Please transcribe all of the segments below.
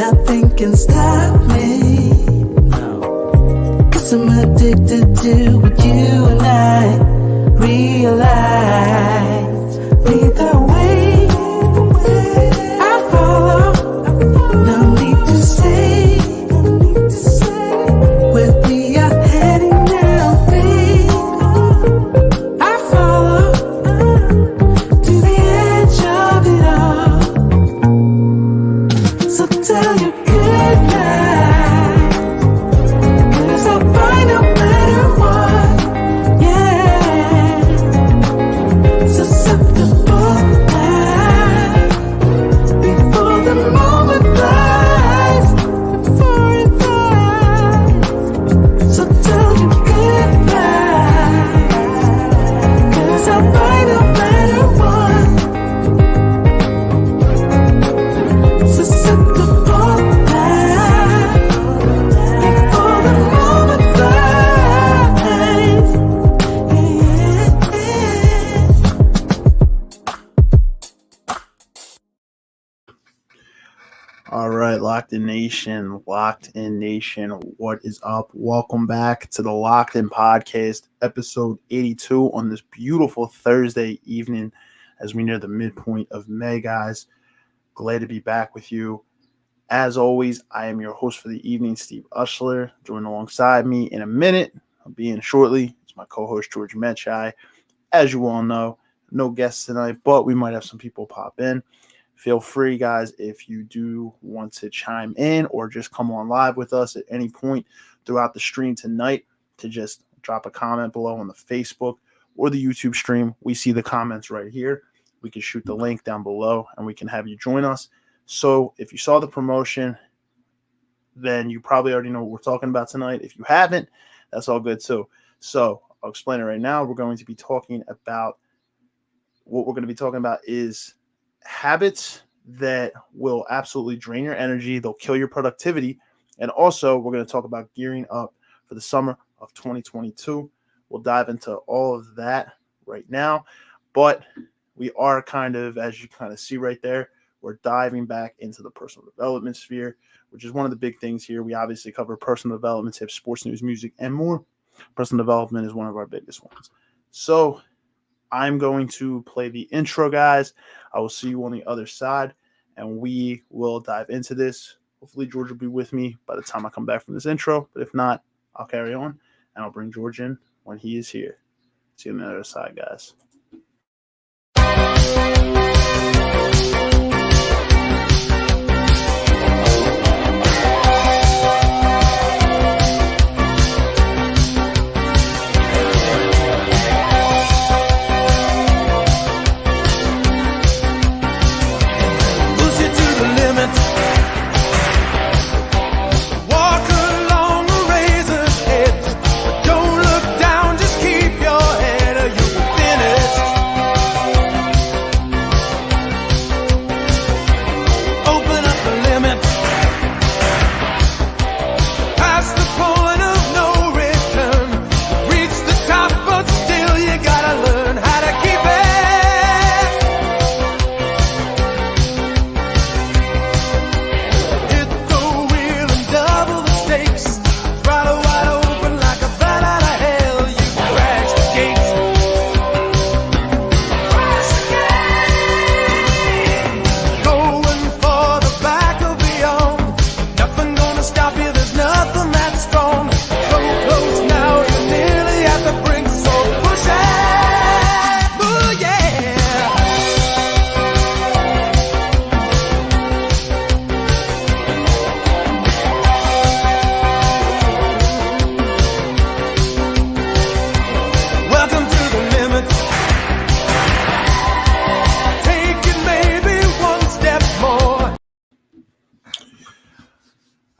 Nothing can stop me. No. 'Cause I'm addicted to what you and I realize. Either way, I follow. No need to say where we are heading now, babe. I follow to the edge of it all. So tell you goodnight, 'cause I'll find no matter what, yeah. Susceptible now, before the moment flies, before it flies. So tell you goodnight, 'cause I'll find no matter what. Susceptible now, before the moment flies. All right, Locked In Nation, what is up? Welcome back to the Locked In Podcast, episode 82 on this beautiful Thursday evening as we near the midpoint of May, guys. Glad to be back with you. As always, I am your host for the evening, Steve Ushler. Join alongside me in a minute. I'll be in shortly. It's my co-host, George Metchai. As you all know, no guests tonight, but we might have some people pop in. Feel free, guys, if you do want to chime in or just come on live with us at any point throughout the stream tonight, to just drop a comment below on the Facebook or the YouTube stream. We see the comments right here. We can shoot the link down below and we can have you join us. So if you saw the promotion, then you probably already know what we're talking about tonight. If you haven't, that's all good too. So I'll explain it right now. What we're going to be talking about is habits that will absolutely drain your energy. They'll kill your productivity. And also, we're going to talk about gearing up for the summer of 2022. We'll dive into all of that right now. But we are kind of, as you kind of see right there, we're diving back into the personal development sphere, which is one of the big things here. We obviously cover personal development tips, sports news, music, and more. Personal development is one of our biggest ones. So I'm going to play the intro, guys. I will see you on the other side, and we will dive into this. Hopefully, George will be with me by the time I come back from this intro. But if not, I'll carry on, and I'll bring George in when he is here. See you on the other side, guys.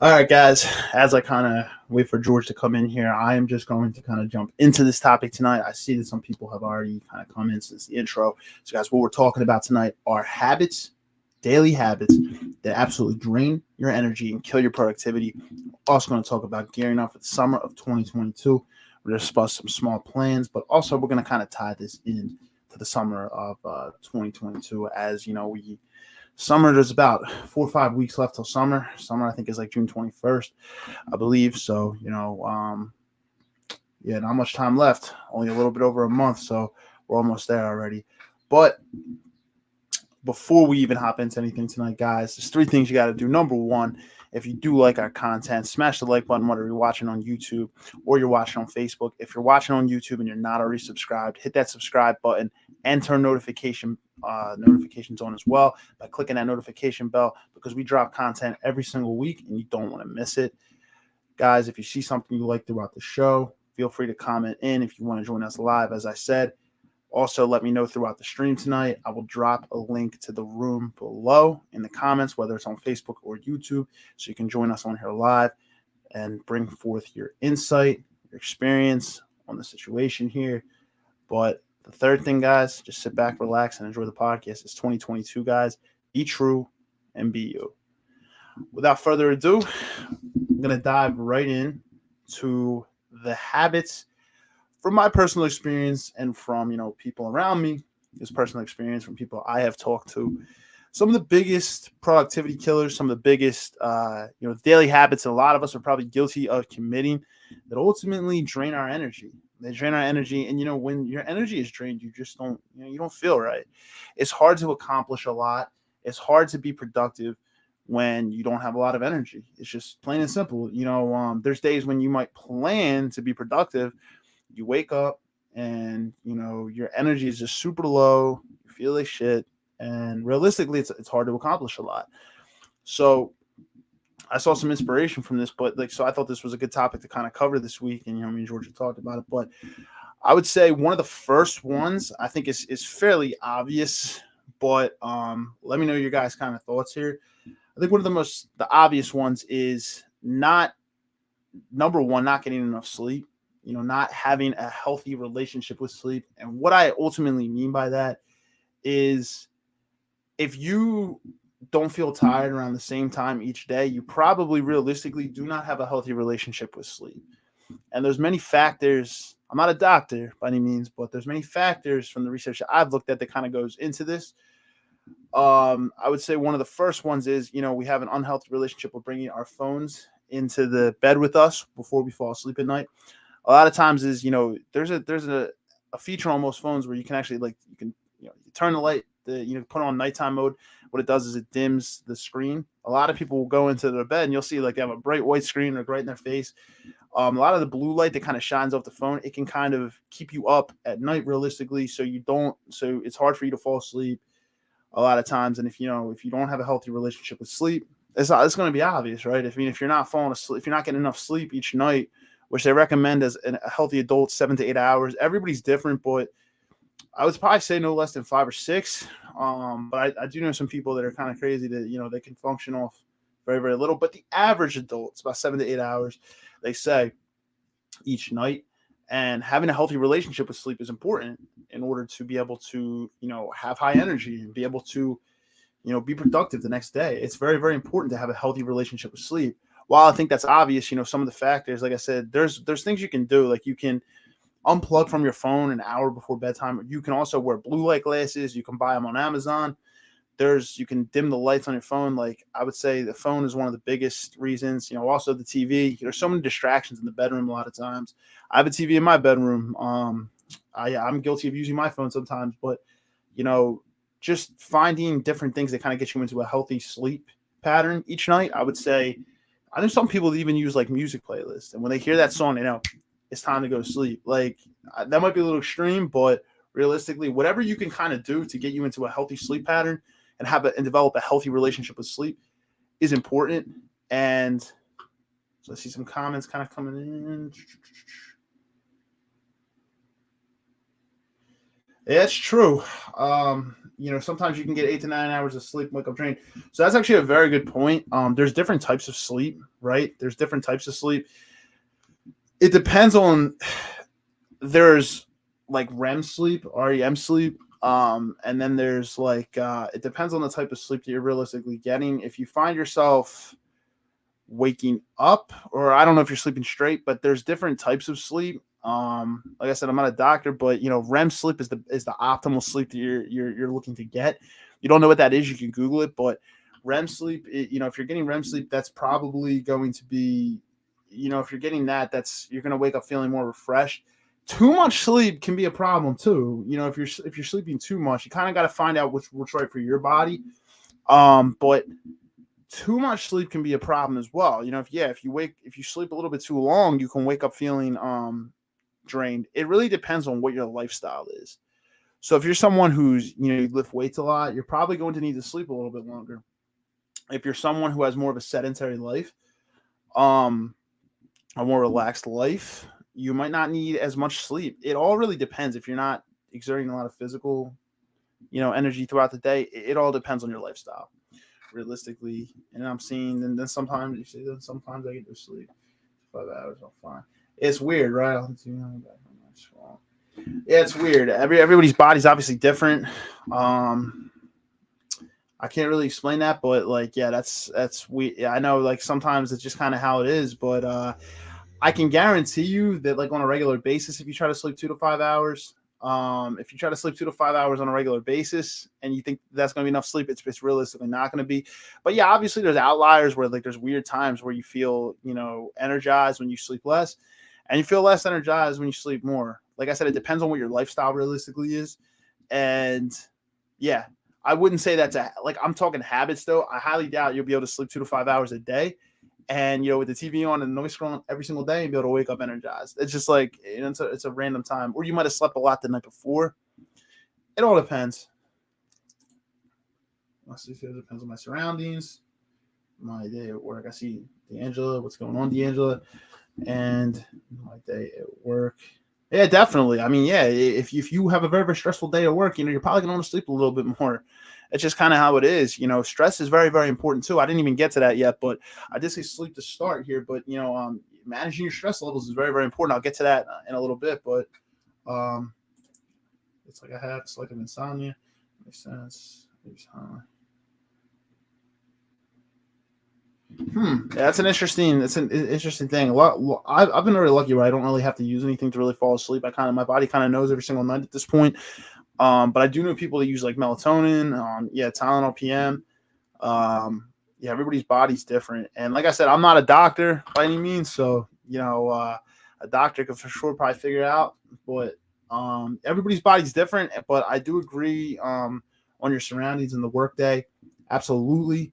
All right, guys, as I kind of wait for George to come in here, I am just going to kind of jump into this topic tonight. I see that some people have already kind of come in since the intro. So, guys, what we're talking about tonight are habits, daily habits that absolutely drain your energy and kill your productivity. We're also going to talk about gearing up for the summer of 2022. We're going to discuss some small plans, but also we're going to kind of tie this in to the summer of 2022. As you know, we Summer, there's about 4 or 5 weeks left till summer. Summer, I think, is like June 21st, I believe. So, yeah, not much time left. Only a little bit over a month. So we're almost there already. But before we even hop into anything tonight, guys, there's three things you got to do. Number one, if you do like our content, smash the like button, whether you're watching on YouTube or you're watching on Facebook. If you're watching on YouTube and you're not already subscribed, hit that subscribe button and turn notifications on as well by clicking that notification bell, because we drop content every single week and you don't want to miss it. Guys, if you see something you like throughout the show, feel free to comment in if you want to join us live. As I said, also, let me know throughout the stream tonight. I will drop a link to the room below in the comments, whether it's on Facebook or YouTube, so you can join us on here live and bring forth your insight, your experience on the situation here. But the third thing, guys, just sit back, relax, and enjoy the podcast. It's 2022, guys. Be true and be you. Without further ado, I'm going to dive right in to the habits from my personal experience and from, people around me, this personal experience from people I have talked to. Some of the biggest productivity killers, some of the biggest, daily habits that a lot of us are probably guilty of committing that ultimately drain our energy. They drain our energy. And, when your energy is drained, you just don't, you don't feel right. It's hard to accomplish a lot. It's hard to be productive when you don't have a lot of energy. It's just plain and simple. There's days when you might plan to be productive. You wake up and, your energy is just super low. You feel like shit. And realistically, it's hard to accomplish a lot. So I saw some inspiration from this, but so I thought this was a good topic to kind of cover this week. And, me and Georgia talked about it. But I would say one of the first ones I think is fairly obvious. But let me know your guys' kind of thoughts here. I think one of the obvious ones is not getting enough sleep. Not having a healthy relationship with sleep. And what I ultimately mean by that is if you don't feel tired around the same time each day, you probably realistically do not have a healthy relationship with sleep. And there's many factors. I'm not a doctor by any means, but there's many factors from the research that I've looked at that kind of goes into this. I would say one of the first ones is, we have an unhealthy relationship with bringing our phones into the bed with us before we fall asleep at night. A lot of times is, there's a feature on most phones where you can actually you turn the light, put on nighttime mode. What it does is it dims the screen. A lot of people will go into their bed and you'll see they have a bright white screen right in their face. A lot of the blue light that kind of shines off the phone, it can kind of keep you up at night realistically. So it's hard for you to fall asleep a lot of times. And if you don't have a healthy relationship with sleep, it's going to be obvious, right? If you're not falling asleep, if you're not getting enough sleep each night, which they recommend as a healthy adult, 7 to 8 hours. Everybody's different, but I would probably say no less than 5 or 6. But I do know some people that are kind of crazy that, they can function off very, very little. But the average adult, it's about 7 to 8 hours, they say, each night. And having a healthy relationship with sleep is important in order to be able to, have high energy and be able to, be productive the next day. It's very, very important to have a healthy relationship with sleep. While I think that's obvious, some of the factors, like I said, there's things you can do. Like you can unplug from your phone an hour before bedtime. You can also wear blue light glasses. You can buy them on Amazon. You can dim the lights on your phone. Like I would say the phone is one of the biggest reasons, also the TV. There's so many distractions in the bedroom a lot of times. I have a TV in my bedroom. I'm guilty of using my phone sometimes, but, just finding different things that kind of get you into a healthy sleep pattern each night. I would say, I know some people that even use music playlists, and when they hear that song, they know it's time to go to sleep. That might be a little extreme, but realistically, whatever you can kind of do to get you into a healthy sleep pattern and develop a healthy relationship with sleep is important. And so I see some comments kind of coming in. Yeah, it's true. Sometimes you can get 8 to 9 hours of sleep, wake up drained. So that's actually a very good point. There's different types of sleep, right? There's different types of sleep. It depends on, there's REM sleep, REM sleep. And then there's it depends on the type of sleep that you're realistically getting. If you find yourself waking up, or I don't know if you're sleeping straight, but there's different types of sleep. Like I said, I'm not a doctor, but REM sleep is the optimal sleep that you're looking to get. You don't know what that is, you can Google it, but REM sleep, if you're getting REM sleep, that's probably going to be, if you're getting that, you're going to wake up feeling more refreshed. Too much sleep can be a problem too. If you're sleeping too much, you kind of got to find out what's right for your body. But too much sleep can be a problem as well. If you sleep a little bit too long, you can wake up feeling drained. It really depends on what your lifestyle is. So if you're someone who's you lift weights a lot, you're probably going to need to sleep a little bit longer. If you're someone who has more of a sedentary life, um, a more relaxed life, you might not need as much sleep. It all really depends. If you're not exerting a lot of physical, energy throughout the day, it all depends on your lifestyle. Realistically, and I'm seeing, and then sometimes you see that sometimes I get to sleep 5 hours, I'm fine. It's weird, right? Yeah, it's weird. Everybody's body's obviously different. I can't really explain that, but like, yeah, that's we. Yeah, I know, like sometimes it's just kind of how it is, but I can guarantee you that, like on a regular basis, if you try to sleep 2 to 5 hours, if you try to sleep 2 to 5 hours on a regular basis, and you think that's going to be enough sleep, it's realistically not going to be. But yeah, obviously there's outliers where like there's weird times where you feel energized when you sleep less, and you feel less energized when you sleep more. Like I said, it depends on what your lifestyle realistically is, and yeah, I wouldn't say that's like I'm talking habits though. I highly doubt you'll be able to sleep 2 to 5 hours a day and with the TV on and noise scrolling every single day and be able to wake up energized. It's just like it's a random time, or you might have slept a lot the night before. It all depends. It depends on my surroundings, my day at work. I see D'Angela. What's going on, D'Angela? And my day at work. Yeah, definitely. I mean, yeah, if you have a very, very stressful day at work, you're probably going to want to sleep a little bit more. It's just kind of how it is. Stress is very, very important too. I didn't even get to that yet, but I did say sleep to start here. But managing your stress levels is very, very important. I'll get to that in a little bit. But it's like I have selective insomnia. Makes sense. That's an interesting thing. I've been really lucky where I don't really have to use anything to really fall asleep. My body kind of knows every single night at this point. But I do know people that use like melatonin, Tylenol PM. Everybody's body's different. And like I said, I'm not a doctor by any means, so a doctor could for sure probably figure it out. But everybody's body's different. But I do agree on your surroundings in the workday. Absolutely.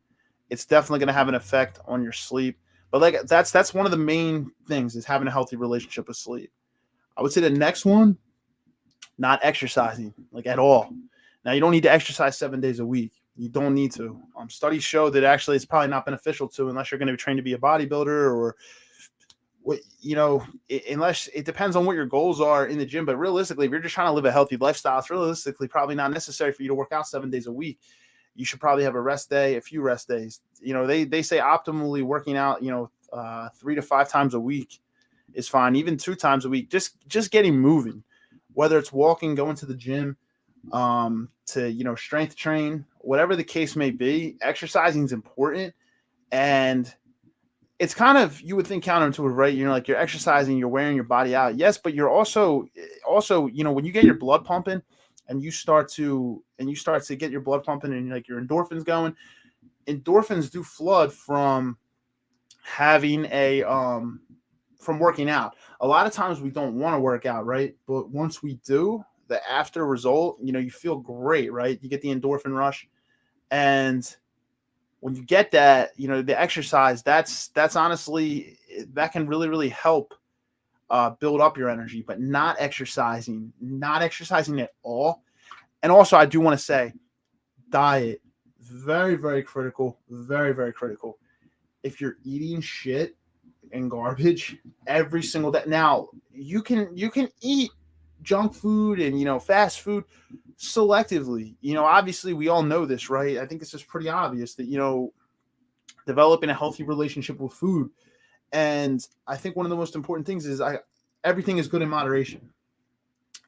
It's definitely going to have an effect on your sleep. But like that's one of the main things is having a healthy relationship with sleep. I would say the next one, not exercising like at all. Now you don't need to exercise 7 days a week. You don't need to. Studies show that actually it's probably not beneficial to unless you're going to be trained to be a bodybuilder or unless it depends on what your goals are in the gym. But realistically, if you're just trying to live a healthy lifestyle, it's realistically probably not necessary for you to work out 7 days a week. You should probably have a rest day, a few rest days. They say optimally working out, 3 to 5 times a week is fine. Even 2 times a week, just getting moving, whether it's walking, going to the gym, to, strength train, whatever the case may be, exercising is important. And it's kind of, you would think counterintuitive, right? You're exercising, you're wearing your body out. Yes. But you're also, when you get your blood pumping, and you start to get your blood pumping and like your endorphins going. Endorphins do flood from having from working out. A lot of times we don't want to work out, right? But once we do, the after result, you feel great, right? You get the endorphin rush, and when you get that, the exercise, that's honestly, that can really, really help build up your energy. But not exercising at all. And also, I do want to say, diet, very, very critical, very, very critical. If you're eating shit and garbage every single day, now you can eat junk food and fast food selectively. Obviously, we all know this, right? I think this is pretty obvious that developing a healthy relationship with food. And I think one of the most important things is everything is good in moderation.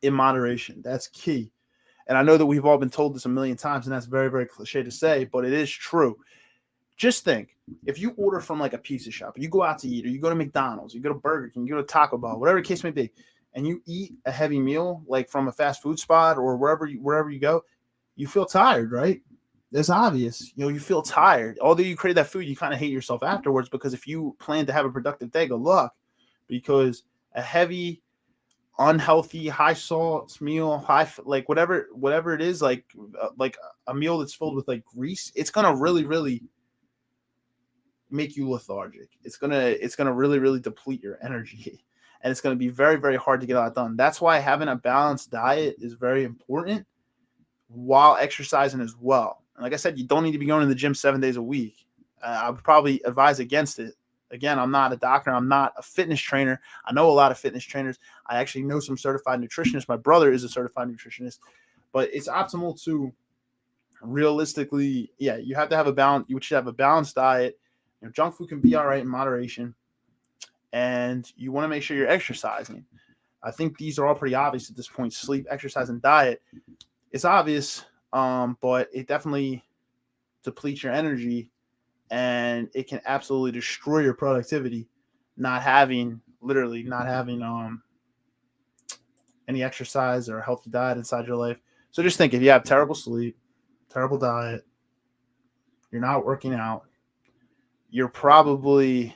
In moderation, that's key. And I know that we've all been told this a million times, and that's very, very cliche to say, but it is true. Just think, if you order from like a pizza shop, you go out to eat, or you go to McDonald's, you go to Burger King, you go to Taco Bell, whatever the case may be, and you eat a heavy meal, like from a fast food spot or wherever you go, you feel tired, right? It's obvious. You feel tired. Although you crave that food, you kind of hate yourself afterwards, because if you plan to have a productive day, good luck, because a heavy, unhealthy, high salt meal, like whatever it is, like a meal that's filled with like grease, it's gonna really, really make you lethargic. It's gonna really, really deplete your energy, and it's gonna be very, very hard to get a lot done. That's why having a balanced diet is very important while exercising as well. And like I said, you don't need to be going to the gym 7 days a week. I would probably advise against it. Again, I'm not a doctor. I'm not a fitness trainer. I know a lot of fitness trainers. I actually know some certified nutritionists. My brother is a certified nutritionist. But it's optimal to realistically, yeah, you have to have a balance. You should have a balanced diet. Junk food can be all right in moderation, and you want to make sure you're exercising. I think these are all pretty obvious at this point: sleep, exercise, and diet. It's obvious, but it definitely depletes your energy, and it can absolutely destroy your productivity. Literally not having any exercise or a healthy diet inside your life. So just think, if you have terrible sleep, terrible diet, you're not working out, you're probably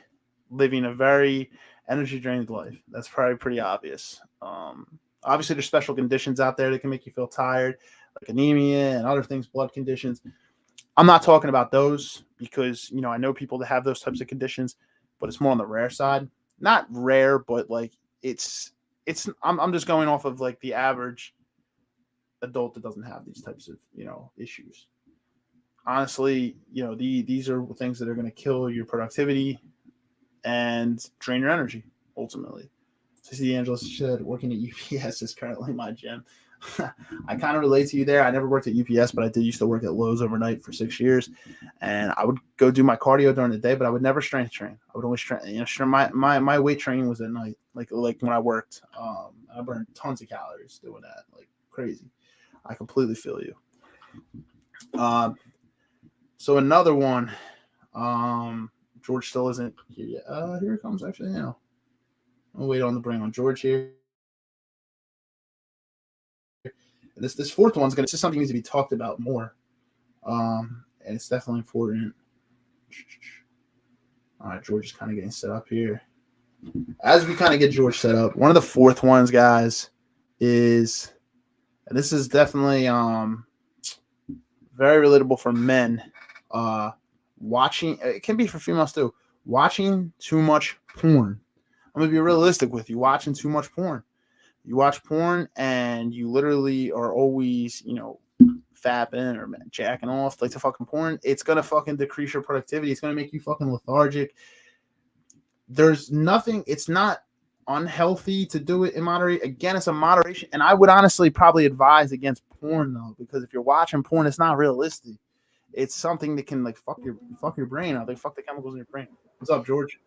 living a very energy drained life. That's probably pretty obvious. Obviously, there's special conditions out there that can make you feel tired, like anemia and other things, blood conditions. I'm not talking about those because, I know people that have those types of conditions, but it's more on the rare side. Not rare, but like I'm just going off of like the average adult that doesn't have these types of, issues. Honestly, these are things that are going to kill your productivity and drain your energy ultimately. See, Angela said working at UPS is currently my gym. I kind of relate to you there. I never worked at UPS, but I did used to work at Lowe's overnight for 6 years, and I would go do my cardio during the day, but I would never strength train. I would only my weight training was at night, like when I worked. I burned tons of calories doing that, like crazy. I completely feel you. So another one, George still isn't here yet. Here it comes actually now. I'll wait on the bring on George here. This fourth one's this is something that needs to be talked about more. And it's definitely important. All right, George is kind of getting set up here. As we kind of get George set up, one of the fourth ones, guys, is, and this is definitely very relatable for men. Watching, it can be for females too. Watching too much porn. I'm gonna be realistic with you. Watching too much porn. You watch porn and you literally are always, fapping or jacking off like the fucking porn. It's gonna fucking decrease your productivity. It's gonna make you fucking lethargic. There's nothing. It's not unhealthy to do it in moderation. Again, it's a moderation, and I would honestly probably advise against porn though, because if you're watching porn, it's not realistic. It's something that can like fuck your brain out. They fuck the chemicals in your brain. What's up, George?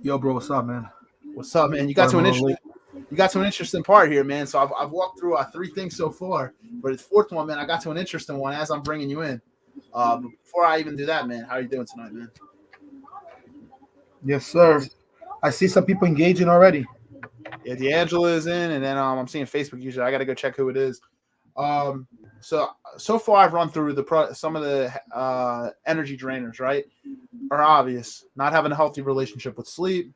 Yo, bro, what's up, man? What's up, man? You got to an interesting part here, man. So I've walked through 3 things so far, but the fourth one, man, I got to an interesting one as I'm bringing you in. Before I even do that, man, how are you doing tonight, man? Yes, sir. I see some people engaging already. Yeah, D'Angelo is in, and then I'm seeing Facebook user. I got to go check who it is. So far I've run through some of the energy drainers, right? Are obvious. Not having a healthy relationship with sleep,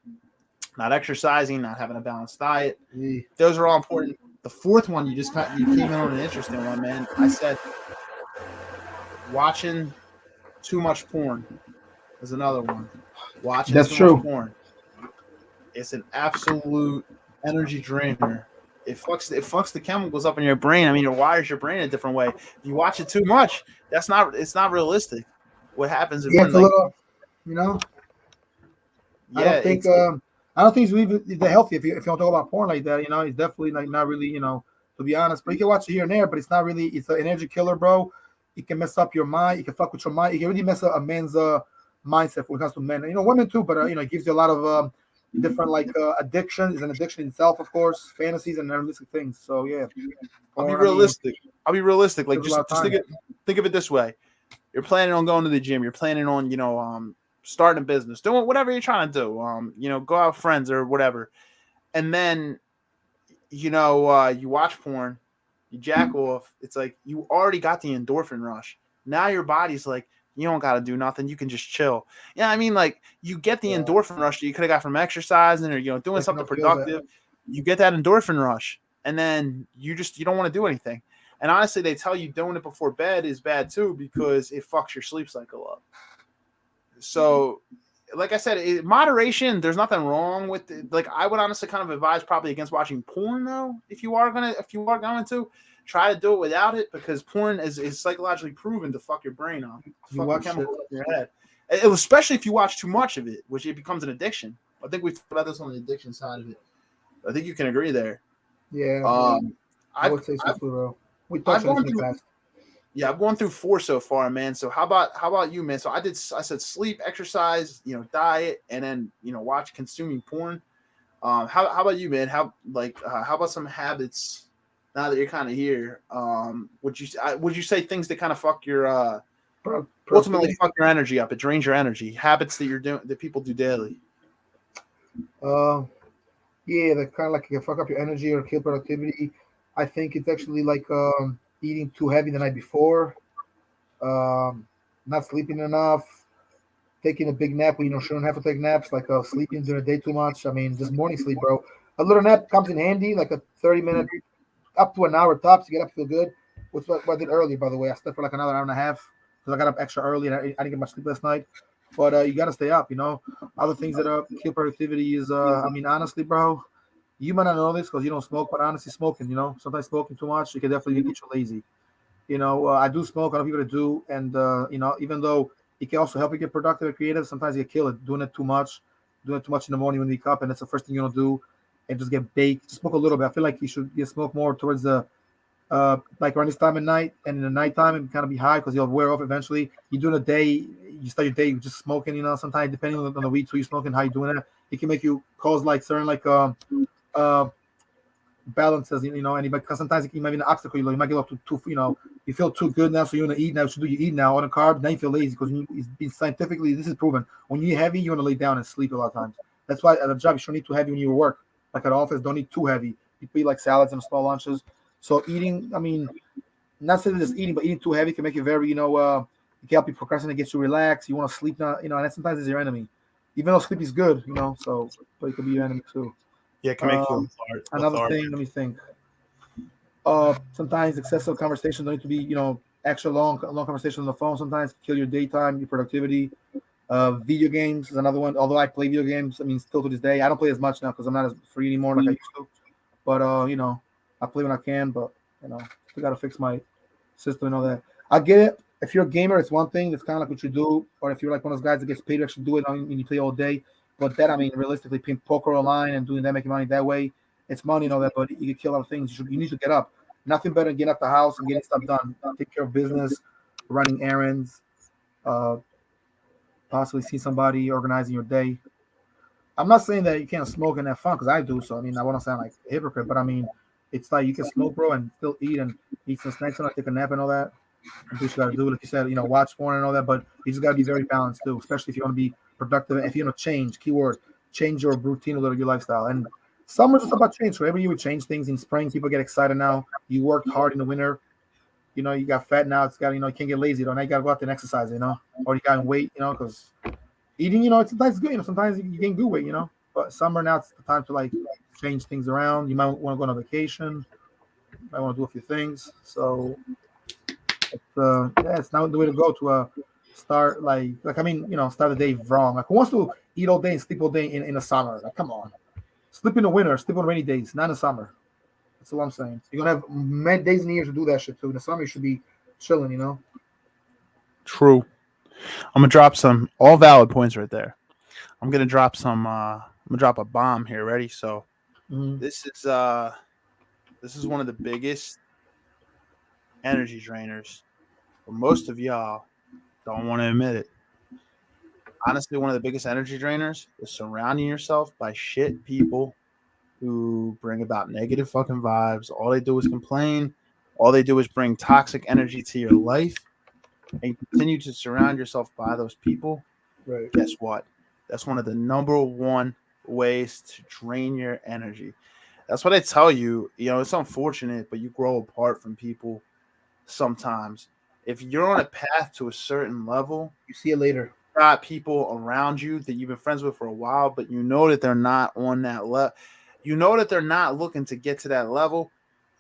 not exercising, not having a balanced diet. Those are all important. The fourth one, you came in on an interesting one, man. I said watching too much porn is another one. Watching too much porn. It's an absolute energy drainer. It fucks the chemicals up in your brain. I mean, it wires your brain a different way. If you watch it too much, it's not realistic. What happens is it's a little, Yeah, I don't think it's even that healthy if you don't talk about porn like that. It's definitely like not really, to be honest. But you can watch it here and there, but it's not really. It's an energy killer, bro. It can mess up your mind. It can fuck with your mind. It can really mess up a man's mindset when it comes to men. Women too, but it gives you a lot of different addiction. Is an addiction itself, of course, fantasies and unrealistic things. So yeah, I'll be realistic. Like just think of it this way: you're planning on going to the gym. You're planning on starting a business, doing whatever you're trying to do. Go out with friends or whatever, and then you watch porn, you jack off. It's like you already got the endorphin rush. Now your body's like, you don't got to do nothing. You can just chill. Yeah, I mean, like you get the Yeah. endorphin rush that you could have got from exercising or doing Waking something up feels that. productive. You get that endorphin rush, and then you don't want to do anything. And honestly, they tell you doing it before bed is bad too because it fucks your sleep cycle up. So, like I said, moderation. There's nothing wrong with it. Like I would honestly kind of advise probably against watching porn though. If you are going to try to do it without it because porn is psychologically proven to fuck your brain up, You fuck the watch shit. chemicals in your head. Especially if you watch too much of it, which it becomes an addiction. I think we've talked about this on the addiction side of it. I think you can agree there. Yeah. I I've, would say so I've, too, bro. We I've touched on this gone in the through past. Yeah, I've gone through 4 so far, man. So how about you, man? So I said sleep, exercise, diet, and then watch consuming porn. How about you, man? How about some habits now that you're kind of here? Would you say things that kind of fuck your ultimately Productivity. fuck your energy up? It drains your energy. Habits that you're doing that people do daily. Uh, yeah, that kind of like can fuck up your energy or kill productivity. I think it's actually like eating too heavy the night before, um, not sleeping enough, taking a big nap when you shouldn't have to take naps, like sleeping during the day too much. I mean, just morning sleep, bro. A little nap comes in handy, like a 30-minute, up to an hour tops. You get up, feel good. Which what I did earlier, by the way. I slept for like another hour and a half because I got up extra early and I didn't get much sleep last night. But you got to stay up. Other things that kill productivity is, I mean, honestly, bro, you might not know this because you don't smoke, but honestly, smoking, sometimes smoking too much, it can definitely get you lazy. I do smoke. I know people that do, and even though it can also help you get productive and creative, sometimes you get killed doing it too much in the morning when you wake up, and that's the first thing you want to do, and just get baked. Just smoke a little bit. I feel like you should get smoke more towards the like around this time at night, and in the nighttime it kind of be high because you'll wear off eventually. You do in a day, you start your day just smoking. Sometimes depending on the weed too, you smoking, how you doing it can make you cause like certain like uh balances, and because sometimes it might be an obstacle. You might get up to too, you feel too good now, so you want to eat now. So do you eat now on the carbs? Now you feel lazy because it's been scientifically, this is proven. When you eat heavy, you want to lay down and sleep a lot of times. That's why at a job you shouldn't eat too heavy when you work. Like at office, don't eat too heavy. You eat like salads and small lunches. So eating, I mean, not saying just eating, but eating too heavy can make you very, it can help you procrastinate, get you relaxed. You want to sleep now, and that sometimes is your enemy. Even though sleep is good, but it could be your enemy too. Yeah, it can make you Um, Another lethargic. thing, let me think. Sometimes excessive conversations don't need to be, extra long conversation on the phone. Sometimes kill your daytime, your productivity. Video games is another one. Although I play video games, I mean, still to this day, I don't play as much now because I'm not as free anymore like I used to. But I play when I can. But still gotta fix my system and all that. I get it. If you're a gamer, it's one thing. It's kind of like what you do. Or if you're like one of those guys that gets paid to actually do it, and you play all day. But that, I mean, realistically, playing poker online and doing that, making money that way, it's money and all that. But you can kill a lot of things. You need to get up. Nothing better than getting up the house and getting stuff done. Take care of business, running errands, uh, possibly see somebody, organizing your day. I'm not saying that you can't smoke and have fun because I do. So I mean, I want to sound like a hypocrite, but I mean, it's like you can smoke, bro, and still eat some snacks and take a nap and all that. And do what you got to do. Like you said, watch porn and all that. But you just got to be very balanced too, especially if you want to be productive. If you want to change, keyword, change your routine a little, your lifestyle. And summer's just about change. So every year we change things. In spring, people get excited now. You worked hard in the winter. You got fat now. It's got you can't get lazy. Now you got to go out there and exercise. Or you got to wait. Because eating, it's sometimes good. Sometimes you gain good weight. But summer now it's the time to like change things around. You might want to go on a vacation. You might want to do a few things. So it's not the way to go to start like I mean, start the day wrong. Like who wants to eat all day and sleep all day in the summer? Like come on. Sleep in the winter, sleep on rainy days, not in the summer. That's all I'm saying. You're gonna have many days in the year to do that shit too. In the summer you should be chilling. True. I'm gonna drop some all valid points right there. I'm gonna drop some. I'm gonna drop a bomb here. Ready? So Mm-hmm. this is one of the biggest energy drainers, but most of y'all don't want to admit it. Honestly, one of the biggest energy drainers is surrounding yourself by shit people who bring about negative fucking vibes. All they do is complain. All they do is bring toxic energy to your life, and you continue to surround yourself by those people. Right. Guess what? That's one of the number one ways to drain your energy. That's what I tell you. You know, it's unfortunate, but you grow apart from people sometimes. If you're on a path to a certain level, You see it later. got people around you that you've been friends with for a while, but you know that they're not on that level. You know that they're not looking to get to that level.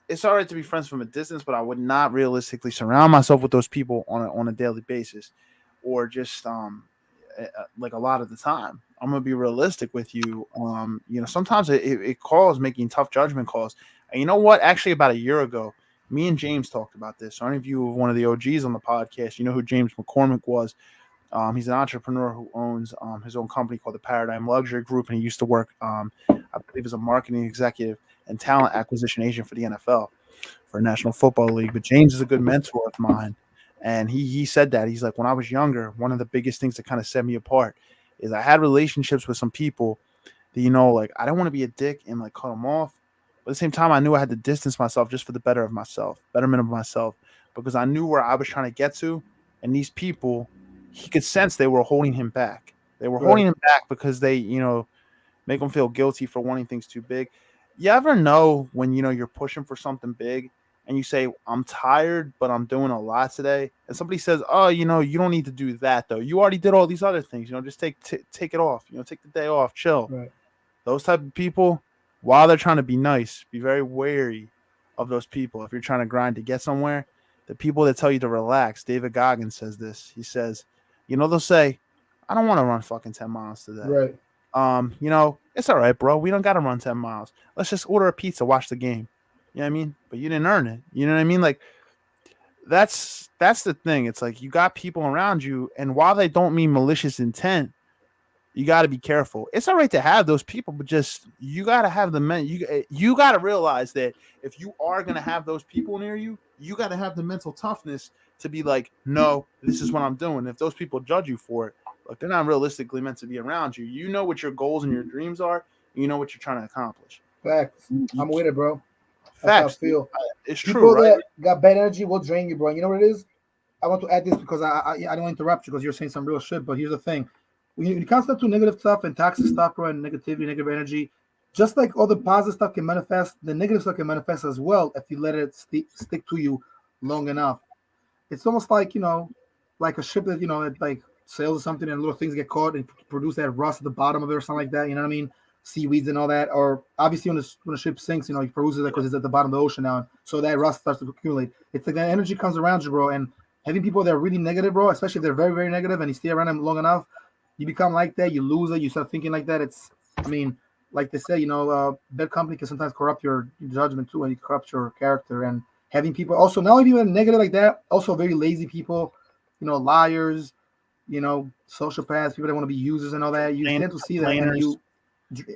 It's all right to be friends from a distance, but I would not realistically surround myself with those people on a daily basis, or just like a lot of the time. I'm gonna be realistic with you. You know, sometimes it calls making tough judgment calls. And you know what? Actually, about a year ago, me and James talked about this. So any of you who are one of the OGs on the podcast, you know who James McCormick was. He's an entrepreneur who owns his own company called the Paradigm Luxury Group, and he used to work, I believe, as a marketing executive and talent acquisition agent for the NFL, for National Football League. But James is a good mentor of mine, and he said that he's like, when I was younger, one of the biggest things that kind of set me apart is I had relationships with some people that, you know, like I don't want to be a dick and like cut them off, but at the same time, I knew I had to distance myself just for the betterment of myself, because I knew where I was trying to get to, and these people, he could sense they were holding him back. They were Right. holding him back because they, you know, make him feel guilty for wanting things too big. You ever know when, you know, you're pushing for something big and you say, I'm tired, but I'm doing a lot today. And somebody says, oh, you know, you don't need to do that though. You already did all these other things. You know, just take it off. You know, take the day off, chill. Right. Those type of people, while they're trying to be nice, be very wary of those people. If you're trying to grind to get somewhere, the people that tell you to relax. David Goggins says this. He says, you know, they'll say, I don't want to run fucking 10 miles today. Right. You know, it's all right, bro. We don't got to run 10 miles. Let's just order a pizza, watch the game. You know what I mean? But you didn't earn it. You know what I mean? Like, that's the thing. It's like you got people around you, and while they don't mean malicious intent, you got to be careful. It's all right to have those people, but just you got to have the men. You got to realize that if you are going to have those people near you, you got to have the mental toughness to be like, no, this is what I'm doing. If those people judge you for it, like they're not realistically meant to be around you. You know what your goals and your dreams are. You know what you're trying to accomplish. Facts. You, I'm with it, bro. That's how I facts, dude. feel. It's true, People right? that got bad energy will drain you, bro. And you know what it is? I want to add this because I don't interrupt you because you're saying some real shit. But here's the thing: when you constantly do negative stuff and toxic stuff, bro, and negativity, negative energy, just like all the positive stuff can manifest, the negative stuff can manifest as well if you let it stick to you long enough. It's almost like, you know, like a ship that, you know, that like sails or something and little things get caught and produce that rust at the bottom of it or something like that. You know what I mean? Seaweeds and all that. Or obviously when the ship sinks, you know, it produces it because it's at the bottom of the ocean now. So that rust starts to accumulate. It's like that energy comes around you, bro. And having people that are really negative, bro, especially if they're very, very negative and you stay around them long enough, you become like that. You lose it. You start thinking like that. I mean, like they say, you know, bad company can sometimes corrupt your judgment too, and you corrupt your character. And having people also not only people that are negative like that, also very lazy people, you know, liars, you know, sociopaths, people that want to be users and all that. You tend to see that, and energy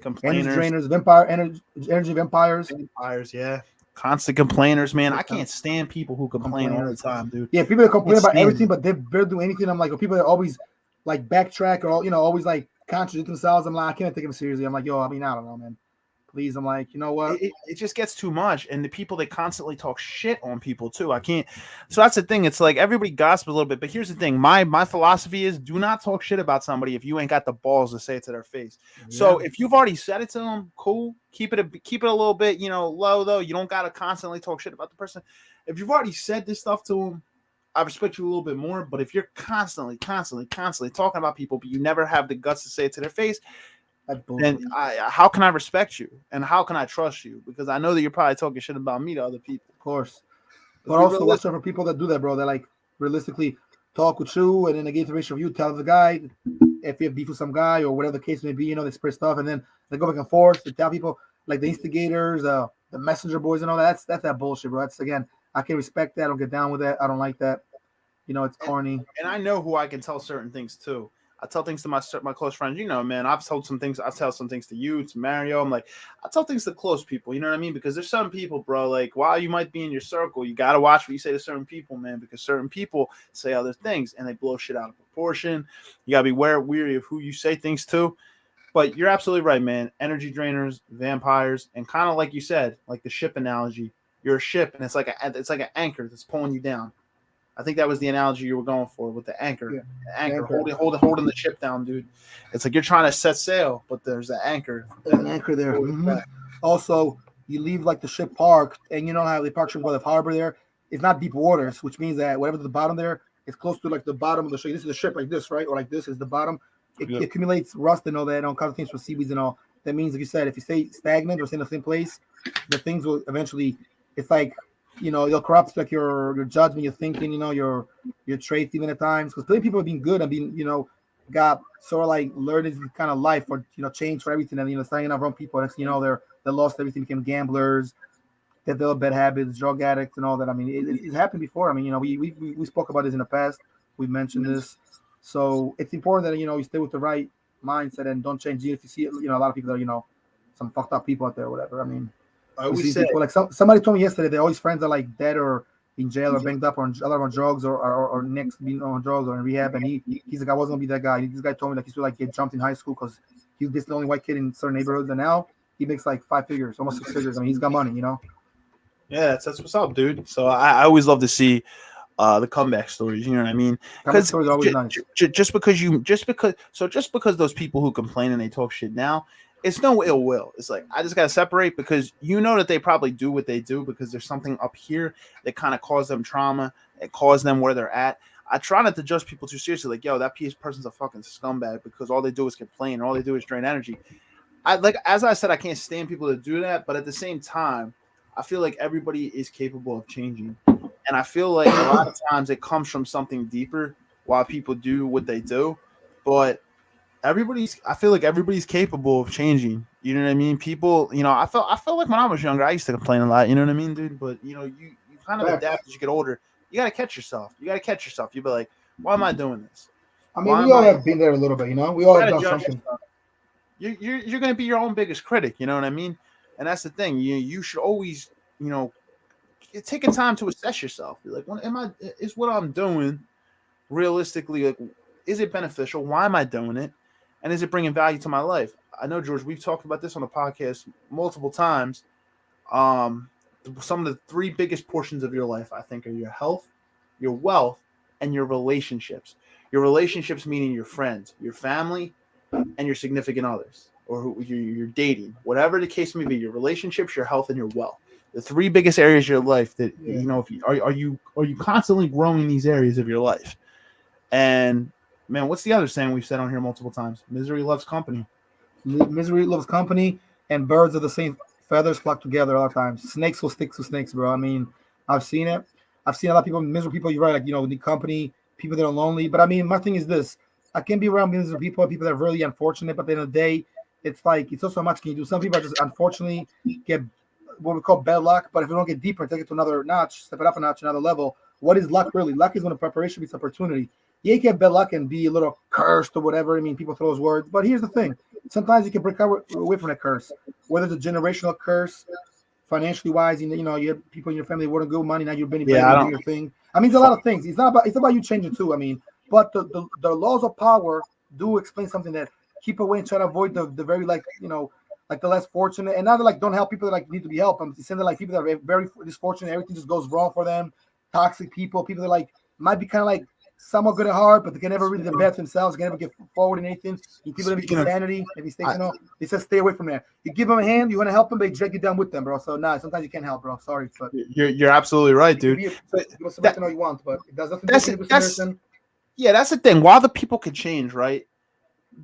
Complainers, drainers, energy vampires. vampires, yeah. Constant complainers, man. I can't stand people who complain all the Complainers. time, dude. Yeah, people that complain Can't about stand everything, it. but they barely do anything. I'm like, or people that always like backtrack or, you know, always like contradict themselves. I'm like, I can't take them seriously. I'm like, yo, I mean, I don't know, man. Please, I'm like, you know what? It just gets too much, and the people that constantly talk shit on people too, I can't. So that's the thing. It's like everybody gossips a little bit, but here's the thing. My philosophy is do not talk shit about somebody if you ain't got the balls to say it to their face. So Yeah. if you've already said it to them, cool. Keep it a little bit, you know, low though. You don't gotta constantly talk shit about the person. If you've already said this stuff to them, I respect you a little bit more. But if you're constantly talking about people, but you never have the guts to say it to their face, then how can I respect you and how can I trust you? Because I know that you're probably talking shit about me to other people. Of course. Let's But be also watch realistic. out for people that do that, bro. That like realistically talk with you and then they get information from you, tell the guy if you have beef with some guy or whatever the case may be, you know, they spread stuff and then they go back and forth. They tell people like the instigators, the messenger boys and all that. That's that bullshit, bro. That's again, I can respect that. I don't get down with that. I don't like that. You know, it's corny. And I know who I can tell certain things to. I tell things to my close friends. You know, man, I've told some things. I tell some things to you, to Mario. I'm like, I tell things to close people. You know what I mean? Because there's some people, bro. Like, while you might be in your circle, you gotta watch what you say to certain people, man. Because certain people say other things and they blow shit out of proportion. You gotta be weary of who you say things to. But you're absolutely right, man. Energy drainers, vampires, and kind of like you said, like the ship analogy. You're a ship, and it's like an anchor that's pulling you down. I think that was the analogy you were going for with the anchor. Yeah. The anchor, Anchor. holding the ship down, dude. It's like you're trying to set sail, but there's an anchor. There's an anchor there. Back. Also, you leave like the ship parked, and you know how they park ship by the harbor there. It's not deep waters, which means that whatever's at the bottom there, it's close to like the bottom of the ship. This is the ship like this, right? Or like this is the bottom. It Yep. accumulates rust and all that, and all kinds of things for seaweeds and all. That means, like you said, if you stay stagnant or stay in the same place, the things will eventually. It's like, you know, it'll corrupt like your judgment, your thinking, you know, your traits even at times. Because plenty of people have been good and been, you know, got sort of like learned this kind of life or, you know, change for everything, and, you know, starting out wrong people. Next, you know, they lost everything, became gamblers, they developed bad habits, drug addicts, and all that. I mean, it's happened before. I mean, you know, we spoke about this in the past. We mentioned this, so it's important that, you know, you stay with the right mindset and don't change it. If you see, you know, a lot of people that are, you know, some fucked up people out there or whatever. I mean, I we always see say, people like somebody told me yesterday that all his friends are like dead or in jail or banged up or on drugs or next being on drugs or in rehab, and he's like, I wasn't gonna be that guy. This guy told me like he used to like get jumped in high school because he was the only white kid in certain neighborhoods, and now he makes like 5 figures, almost 6 figures. I mean, he's got money, you know. yeah, that's what's up, dude. So I always love to see the comeback stories. You know what I mean? Comeback Because stories are always nice. just because those people who complain and they talk shit now, it's no ill will. It's like I just gotta separate, because you know that they probably do what they do because there's something up here that kind of caused them trauma, it caused them where they're at. I try not to judge people too seriously. Like, yo, that person's a fucking scumbag because all they do is complain and all they do is drain energy. As I said, I can't stand people that do that, but at the same time, I feel like everybody is capable of changing, and I feel like a lot of times it comes from something deeper why people do what they do. But I feel like everybody's capable of changing. You know what I mean? People, you know, I felt like when I was younger, I used to complain a lot. You know what I mean, dude? But you know, you kind of Facts. adapt as you get older. You gotta catch yourself. You be like, why am I doing this? I mean, Why we am all I? have been there a little bit, you know. We You all have gotta done judge something. yourself. You're gonna be your own biggest critic. You know what I mean? And that's the thing. You should always, you know, taking time to assess yourself. Be like, what am I? Is what I'm doing realistically, like, is it beneficial? Why am I doing it? And is it bringing value to my life? I know, George, we've talked about this on the podcast multiple times. Um, some of the three biggest portions of your life, I think, are your health, your wealth, and your relationships. Your relationships meaning your friends, your family, and your significant others, or who you're dating, whatever the case may be. Your relationships, your health, and your wealth. The three biggest areas of your life that, Yeah. you know, if you are you constantly growing these areas of your life. And man, what's the other saying we've said on here multiple times? Misery loves company. Misery loves company, and birds of the same feathers flock together all the time. Snakes will stick to snakes, bro. I mean, I've seen it. I've seen a lot of people, miserable people. You're right, like, you know, need company, people that are lonely. But I mean, my thing is this: I can be around miserable people that are really unfortunate. But at the end of the day, it's like it's also how much can you do. Some people are just unfortunately get what we call bad luck. But if we don't get deeper, take it to another notch, step it up a notch, another level. What is luck really? Luck is when a preparation meets opportunity. Yeah, you can have bad luck and be a little cursed or whatever. I mean, people throw those words. But here's the thing: sometimes you can break away from that curse, whether it's a generational curse, financially wise. You know, you have people in your family who weren't good money. Now you're better, Yeah, I you're don't. doing your thing. I mean, it's a lot of things. It's about you changing too. I mean, but the laws of power do explain something that keep away and try to avoid the very, like, you know, like the less fortunate, and not that like don't help people that like need to be helped. I'm saying that like people that are very disfortunate, everything just goes wrong for them. Toxic people that like might be kind of like somewhat good at heart, but they can never really advance themselves. They can never get forward in anything. You people that have Speaking of, insanity, maybe mistakes, I, you know, they said stay away from there. You give them a hand, you want to help them, they drag you down with them, bro. So nah, sometimes you can't help, bro. Sorry, but you're absolutely right, you can dude. be a But good that Samaritan all you want, but it does nothing that's to it. be a good That's Samaritan. yeah, that's the thing. While the people could change, right?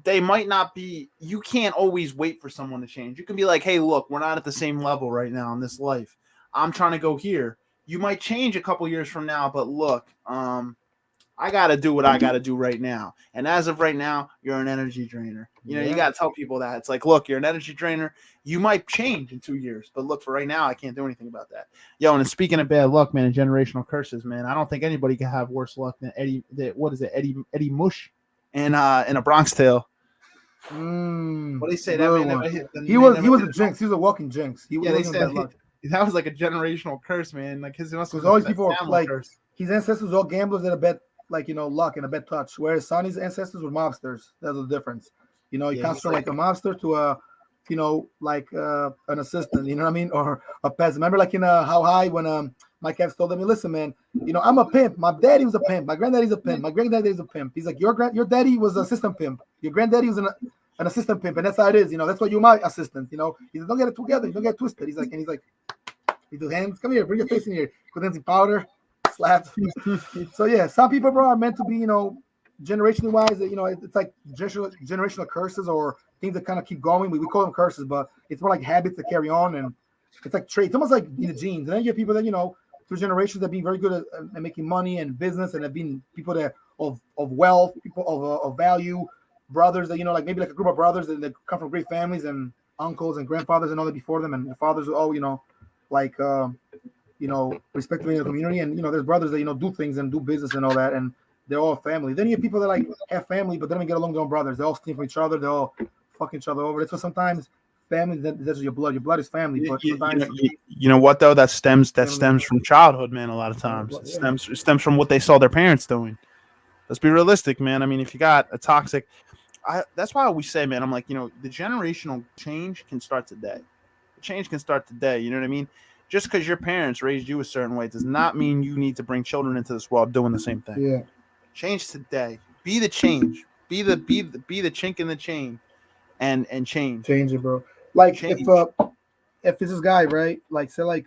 They might not be. You can't always wait for someone to change. You can be like, hey, look, we're not at the same level right now in this life. I'm trying to go here. You might change a couple years from now, but look, I got to do what I got to do right now. And as of right now, you're an energy drainer. You know, you Yeah. got to tell people that. It's like, look, you're an energy drainer. You might change in 2 years, but look, for right now, I can't do anything about that. Yo, and speaking of bad luck, man, and generational curses, man, I don't think anybody can have worse luck than what is it, Eddie Mush in a Bronx Tale. What do they say? That Good man one. never hit. The He man was never hit a it. jinx. He was a walking jinx. He Yeah, they wasn't said bad luck. that was like a generational curse, man. Like his must have Because all been these people a are family like curse. his ancestors were all gamblers that a bet, like, you know, luck and a bet touch. Whereas Sonny's ancestors were mobsters. That's the difference. You know, he Yeah, comes he's from like, like a mobster to a, you know, like an assistant. You know what I mean? Or a peasant. Remember, like in How High when Mike Epps told him, "Listen, man, you know, I'm a pimp. My daddy was a pimp. My granddaddy's a pimp. My granddaddy's a pimp." He's like, your daddy was an assistant pimp. Your granddaddy was an assistant pimp, and that's how it is. That's why you're my assistant. He said, don't get it together, don't get it twisted. He's like, he do hands, come here, bring your face in here, put in some powder, slap. So yeah, some people, bro, are meant to be, generationally wise. It's like generational curses or things that kind of keep going. We call them curses, but it's more like habits that carry on, and it's like traits. It's almost like in the genes. And then you have people that through generations that have been very good at making money and business, and have been people that of wealth, people of value, brothers that like maybe like a group of brothers that come from great families and uncles and grandfathers and all that before them, and the fathers are all like respected in the community, and there's brothers that do things and do business and all that, and they're all family. Then you have people that like have family, but they don't get along with their own brothers. They all steal from each other. They all fuck each other over. That's why sometimes family, that's your blood. Your blood is family, but sometimes you know what though, that stems from childhood, man. A lot of times it stems from what they saw their parents doing. Let's be realistic, man. I mean, if you got a toxic, that's why I always say, man, I'm like, the generational change can start today. The change can start today. You know what I mean? Just because your parents raised you a certain way does not mean you need to bring children into this world doing the same thing. Yeah. Change today. Be the change. Be the chink in the chain, and change. Change it, bro. Like change. if it's this guy, right? Like say like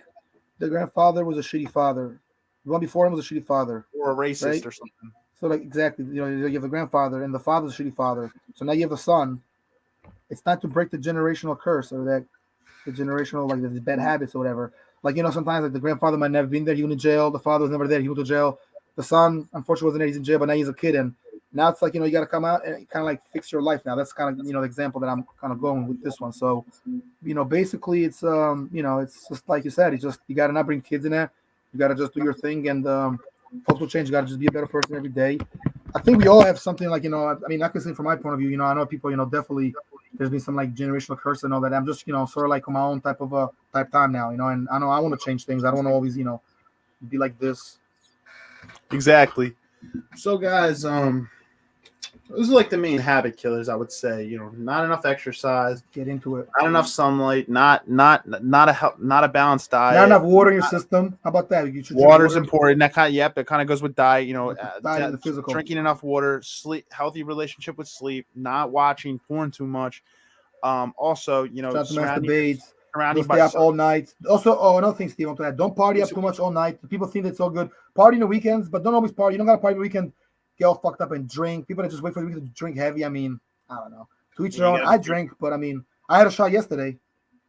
the grandfather was a shitty father, the one before him was a shitty father, or a racist, right? Or something. So like exactly, you have the grandfather and the father's a shitty father. So now you have the son. It's not to break the generational curse or that the generational like the bad habits or whatever. Like sometimes like the grandfather might never been there. He went to jail. The father was never there. He went to jail. The son, unfortunately, wasn't there. He's in jail, but now he's a kid, and now it's like you got to come out and kind of like fix your life now. That's kind of the example that I'm kind of going with this one. So, basically, it's it's just like you said. It's just you got to not bring kids in there. You got to just do your thing, and hopeful change. You got to just be a better person every day. I think we all have something like I mean, not saying from my point of view. I know people. Definitely there's been some like generational curse and all that. I'm just sort of like on my own type time now. And I know I want to change things. I don't want to always be like this. Exactly. So guys, those are like the main habit killers, I would say. Not enough exercise, get into it. Not enough sunlight, not a balanced diet. Not enough water in your system. How about that? Water's important. That kind of goes with diet. Diet and the physical. Drinking enough water, sleep, healthy relationship with sleep, not watching porn too much. Also, masturbate. Stay up all night. Also, another thing, Steve, to that. Don't party up too much all night. People think it's so good. Party on the weekends, but don't always party. You don't gotta party on the weekend. Get all fucked up and drink. People that just wait for the weekend to drink heavy. I mean, I don't know. To each their own. I drink, but I mean, I had a shot yesterday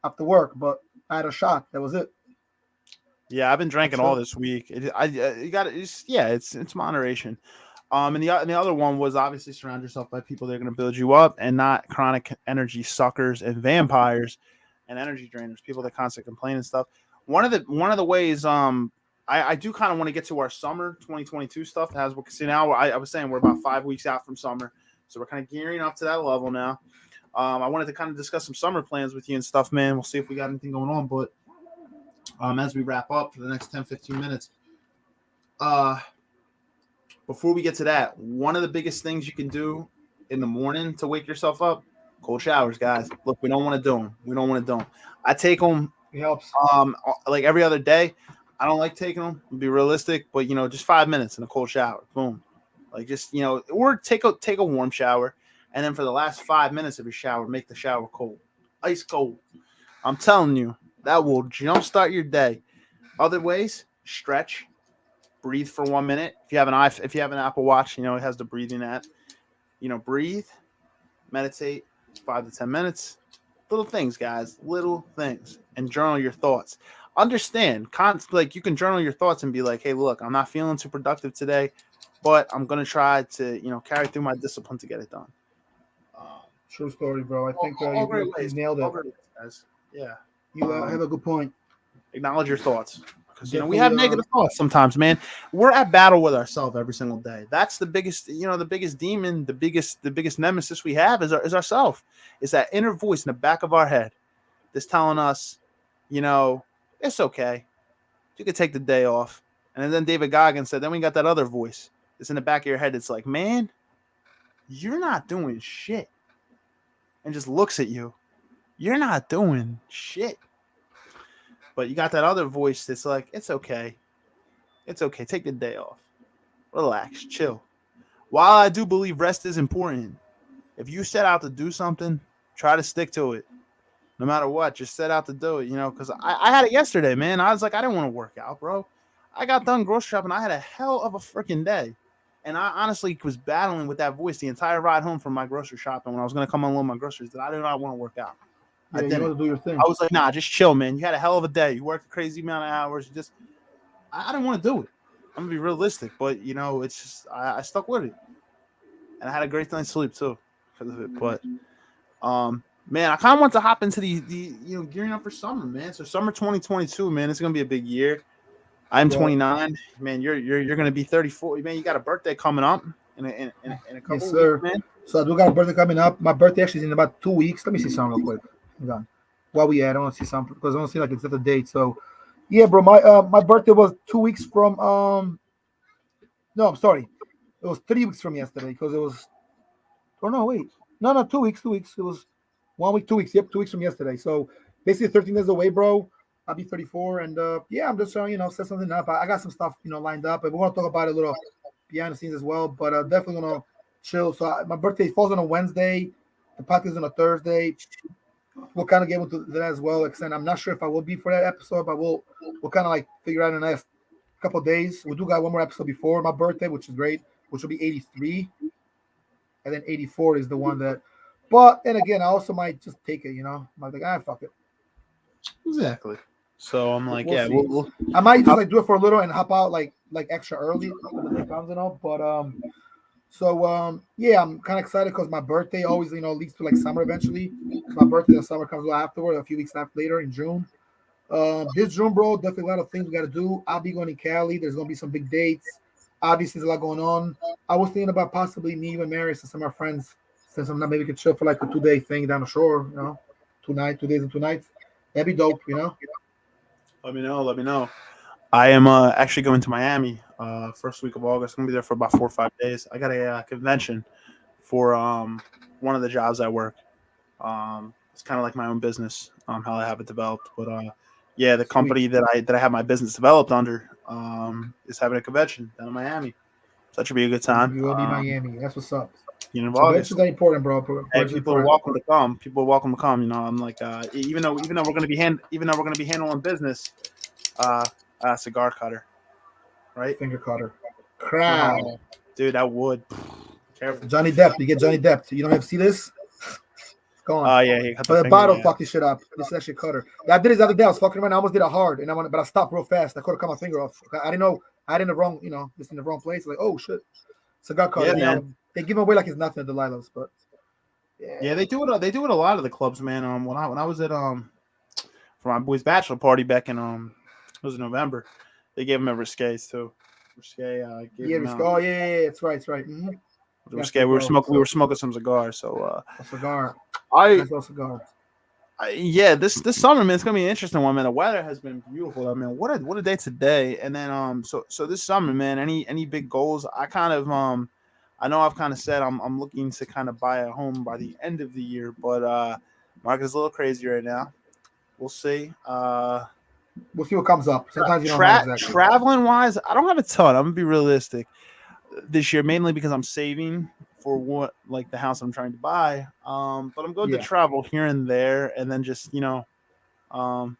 after work, but I had a shot. That was it. Yeah, I've been drinking all this week. It's moderation. And the other one was obviously surround yourself by people that are going to build you up and not chronic energy suckers and vampires and energy drainers, people that constantly complain and stuff. One of the ways I do kind of want to get to our summer 2022 stuff. Now I was saying we're about 5 weeks out from summer, so we're kind of gearing up to that level now. I wanted to kind of discuss some summer plans with you and stuff, man. We'll see if we got anything going on, but as we wrap up for the next 10-15 minutes, before we get to that, one of the biggest things you can do in the morning to wake yourself up, cold showers, guys. Look, we don't want to do them. I take them. It helps. Like every other day. I don't like taking them. Be realistic, but just 5 minutes in a cold shower. Boom. Like just or take a warm shower, and then for the last 5 minutes of your shower, make the shower cold, ice cold. I'm telling you, that will jumpstart your day. Other ways, stretch, breathe for 1 minute. If you have an Apple Watch, it has the breathing app. Breathe, meditate, 5 to 10 minutes. Little things, guys. Little things, and journal your thoughts. Understand, like you can journal your thoughts and be like, hey, look, I'm not feeling too productive today, but I'm gonna try to carry through my discipline to get it done. True story, bro. I think you nailed it. Guys. Yeah, you have a good point. Acknowledge your thoughts, because we have negative thoughts sometimes, man. We're at battle with ourselves every single day. That's the biggest, the biggest demon, the biggest nemesis we have is ourself. Is that inner voice in the back of our head that's telling us, it's okay. You could take the day off. And then David Goggins said, then we got that other voice. It's in the back of your head. It's like, man, you're not doing shit. And just looks at you. You're not doing shit. But you got that other voice that's like, it's okay. It's okay. Take the day off. Relax. Chill. While I do believe rest is important, if you set out to do something, try to stick to it. No matter what, just set out to do it, because I had it yesterday, man. I was like, I didn't want to work out, bro. I got done grocery shopping. I had a hell of a freaking day. And I honestly was battling with that voice the entire ride home from my grocery shopping when I was going to come unload my groceries that I did not want to work out. I Yeah, you didn't. want to do your thing. I was like, nah, just chill, man. You had a hell of a day. You worked a crazy amount of hours. I didn't want to do it. I'm going to be realistic. But, it's just, I stuck with it. And I had a great night's sleep, too, because of it. But, man, I kind of want to hop into the gearing up for summer, man. So summer 2022, man, it's gonna be a big year. I'm 29, man. You're gonna be 34, man. You got a birthday coming up in a couple Yes, of sir. weeks, man. So I do got a birthday coming up. My birthday actually is in about 2 weeks. Let me see something real quick. Hold on. While we at, I want to see something because I don't see like it's at the date. So, yeah, bro, my birthday was 2 weeks from No, I'm sorry, it was 3 weeks from yesterday because it was. Oh no, wait, no, 2 weeks, 2 weeks. It was 1 week, 2 weeks. Yep, 2 weeks from yesterday. So basically 13 days away, bro. I'll be 34, and yeah, I'm just trying, set something up. I got some stuff, lined up, and we're gonna talk about it a little behind the scenes as well. But definitely gonna chill. So my birthday falls on a Wednesday. The podcast is on a Thursday. We'll kind of get into that as well. Except I'm not sure if I will be for that episode, but we'll kind of like figure out in the next couple of days. We do got one more episode before my birthday, which is great, which will be 83, and then 84 is the one that. But and again, I also might just take it. I might be like, fuck it. Exactly. So I'm like, We'll yeah, see. we'll I might just like do it for a little and hop out like extra early when the day comes and all. But yeah, I'm kind of excited because my birthday always leads to like summer eventually. My birthday and summer comes afterward, a few weeks after later in June. This June, bro, definitely a lot of things we got to do. I'll be going to Cali. There's gonna be some big dates. Obviously, there's a lot going on. I was thinking about possibly me, you, and Mary, and some of our friends. Since I'm not, maybe we could chill for like a 2-day thing down the shore. 2 days and 2 nights. That'd be dope. let me know. I am actually going to Miami first week of August. I'm gonna be there for about 4 or 5 days. I got a convention for one of the jobs I work. It's kind of like my own business, how I have it developed. But yeah, the company that I have my business developed under is having a convention down in Miami. So that should be a good time. You will be Miami. That's what's up. Of August. Conventions are important, bro. Hey, people are welcome to come. People are welcome to come. I'm like, even though we're gonna be handling business, cigar cutter, right? Finger cutter. Crowd. Oh, dude, that would. Careful. Johnny Depp. You get Johnny Depp. You don't have to see this? It's gone. Oh, yeah. He cut But the finger, bottle yeah. fucked this shit up. This is actually a cutter. Yeah, I did it the other day. I was fucking around. I almost did it hard, but I stopped real fast. I could have cut my finger off. I didn't know. I had it in the wrong, just in the wrong place. Like, oh shit, cigar cutter. Yeah, man. They give them away like it's nothing at Delilah's, but yeah, they do it. They do it a lot of the clubs, man. When I was at for my boy's bachelor party back in it was in November, they gave him a risques too. Risque, risque. Oh yeah, it's right, Mm-hmm. Risque. We were smoking some cigars. So a cigar. Nice cigar. Yeah, this summer, man, it's gonna be an interesting one, man. The weather has been beautiful. I mean, what a day today. And then so this summer, man, any big goals? I kind of I know I've kind of said I'm looking to kind of buy a home by the end of the year, but market is a little crazy right now. We'll see. We'll see what comes up. Sometimes you don't know exactly. Traveling wise, I don't have a ton. I'm gonna be realistic this year, mainly because I'm saving for what like the house I'm trying to buy. But I'm going to travel here and there, and then just I don't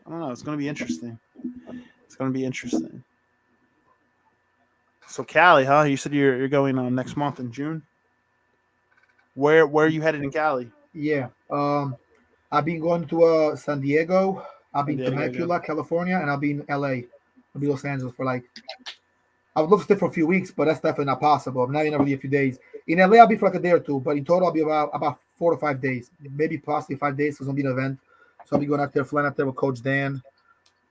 know. It's going to be interesting. So Cali, huh? You said you're going next month in June. Where are you headed in Cali? Yeah. I've been going to San Diego. I've been to Temecula, California, and I'll be in LA. I'll be Los Angeles for like. I would love to stay for a few weeks, but that's definitely not possible. I'm not even really a few days. In LA, I'll be for like a day or two, but in total, I'll be about 4 to 5 days, maybe possibly 5 days. So it's gonna be an event. So I'll be going out there, flying out there with Coach Dan,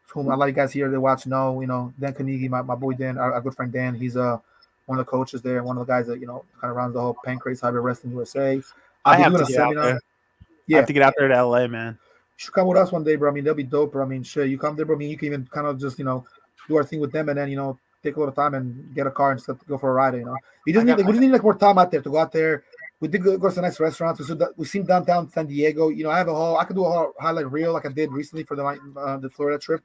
whom a lot of you guys here that watch know. Dan Kanigi, my boy Dan, our good friend Dan. He's one of the coaches there, one of the guys that kind of runs the whole Pancrase Hybrid Wrestling USA. I have to get out there. Yeah, I have to get out there to LA, man. You should come with us one day, bro. I mean, they'll be dope, bro. I mean, shit, you come there, bro. I mean, you can even kind of just do our thing with them, and then take a little time and get a car and stuff to go for a ride. You just need we just need like more time out there to go out there. We did go to some nice restaurants. We've seen downtown San Diego. I have I could do a whole highlight reel like I did recently for the Florida trip.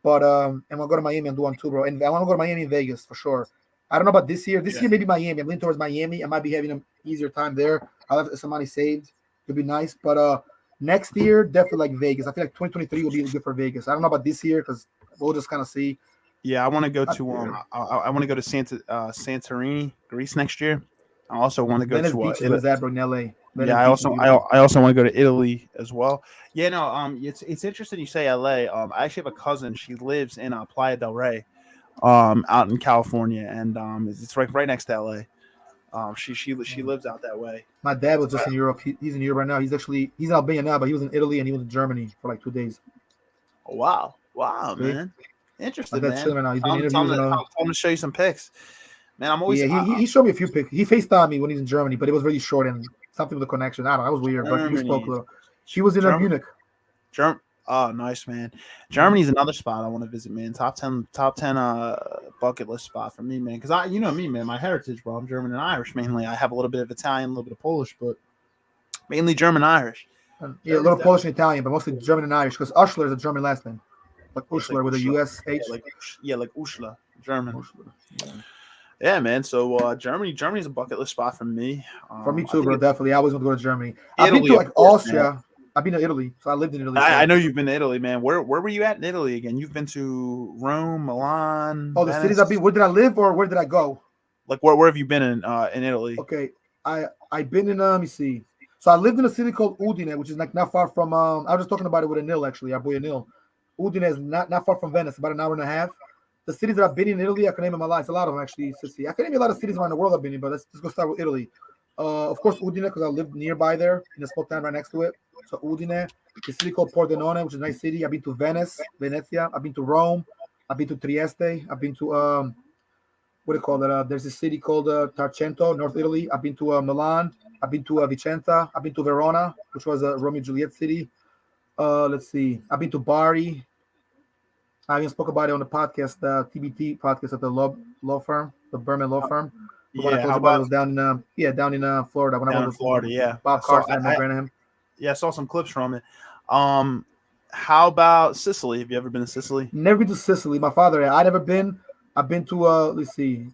But and we'll go to Miami and do one too, bro. And I want to go to Miami and Vegas for sure. I don't know about this year. This Yeah. year maybe Miami. I'm leaning towards Miami. I might be having an easier time there. I'll have some money saved. It'll be nice. But next year definitely like Vegas. I feel like 2023 will be good for Vegas. I don't know about this year because we'll just kind of see. Yeah, I want to go Not to there. I want to go to Santorini, Greece next year. I also want to go Venice to Beach is Italy. where's that, bro? In LA. Yeah, Venice Beach is beautiful. I also want to go to Italy as well. Yeah, no, it's interesting you say LA. I actually have a cousin. She lives in Playa del Rey, out in California, and it's right next to LA. She lives out that way. My dad was So just in Europe. He's in Europe right now. He's in Albania now, but he was in Italy and he was in Germany for like 2 days. wow, See? man, My interesting, dad's man. chilling right now. He's doing interviews and all. Tell him to show you some pics, man. I'm always Yeah, he showed me a few pics. He FaceTimed me when he was in Germany, but it was really short and something with the connection. I don't know. That was weird, but we spoke a Germany, little. He was in Germany. Munich. Germ. Oh, nice, man. Mm-hmm. Germany's another spot I want to visit, man. Top 10 bucket list spot for me, man. Because you know me, man. My heritage, bro. I'm German and Irish mainly. I have a little bit of Italian, a little bit of Polish, but mainly German Irish. Yeah, a little Polish and Italian, but mostly German and Irish because Ushler is a German last name. Like It's Ushler with a Uschla. USH. Like Uschla, German. Ushler. Yeah. Yeah, man. So Germany's a bucket list spot for me. For me I too, think bro. it's Definitely. I always want to go to Germany. I've been Italy, to of like course, man. Austria. I've been to Italy, so I lived in Italy. I So. know you've been to Italy, man. Where were you at in Italy again? You've been to Rome, Milan, Oh, the cities I've Venice. been. Where did I live or where did I go? Like where have you been in Italy? Okay, I've been in. Let me see. So I lived in a city called Udine, which is like not far from. I was just talking about it with Anil actually. Our boy Anil. Udine is not far from Venice, about an hour and a half. The cities that I've been in Italy, I can name them a lot. It's a lot of them actually. Sissy. I can name a lot of cities around the world I've been in, but let's go start with Italy. Of course, Udine because I lived nearby there in a small town right next to it. So Udine, the city called Pordenone, which is a nice city. I've been to Venice, Venezia. I've been to Rome. I've been to Trieste. I've been to what do you call that? There's a city called Tarcento, North Italy. I've been to Milan. I've been to Vicenza. I've been to Verona, which was a Romeo and Juliet city. Let's see. I've been to Bari. I even spoke about it on the podcast, the TBT podcast at the law firm, the Berman law firm. The one I Yeah, told how you about about was down in Florida when I down in went with Florida? Yeah, Bob I saw, Carson and Mo Granahan. yeah, I saw some clips from it. How about Sicily? Have you ever been to Sicily? Never been to Sicily. My father, I never been. I've been to let's see,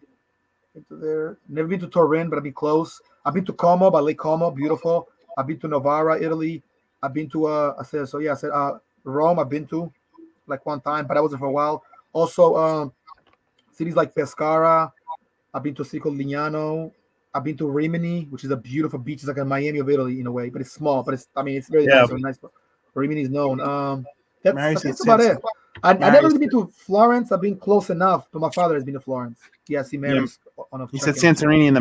been to there. Never been to Turin, but I've been close. I've been to Como, by Lake Como, beautiful. I've been to Novara, Italy. I've been to I said Rome. I've been to like one time, but I wasn't for a while. Also, cities like Pescara. I've been to a city called Lignano. I've been to Rimini, which is a beautiful beach. It's like a Miami of Italy in a way, but it's small. But it's very Yeah, nice. Very nice. Rimini is known. Mary's That's about it. I never Mary's- really been to Florence. I've been close enough, but my father has been to Florence. Yeah, see Mary's on a You said check-in. Santorini in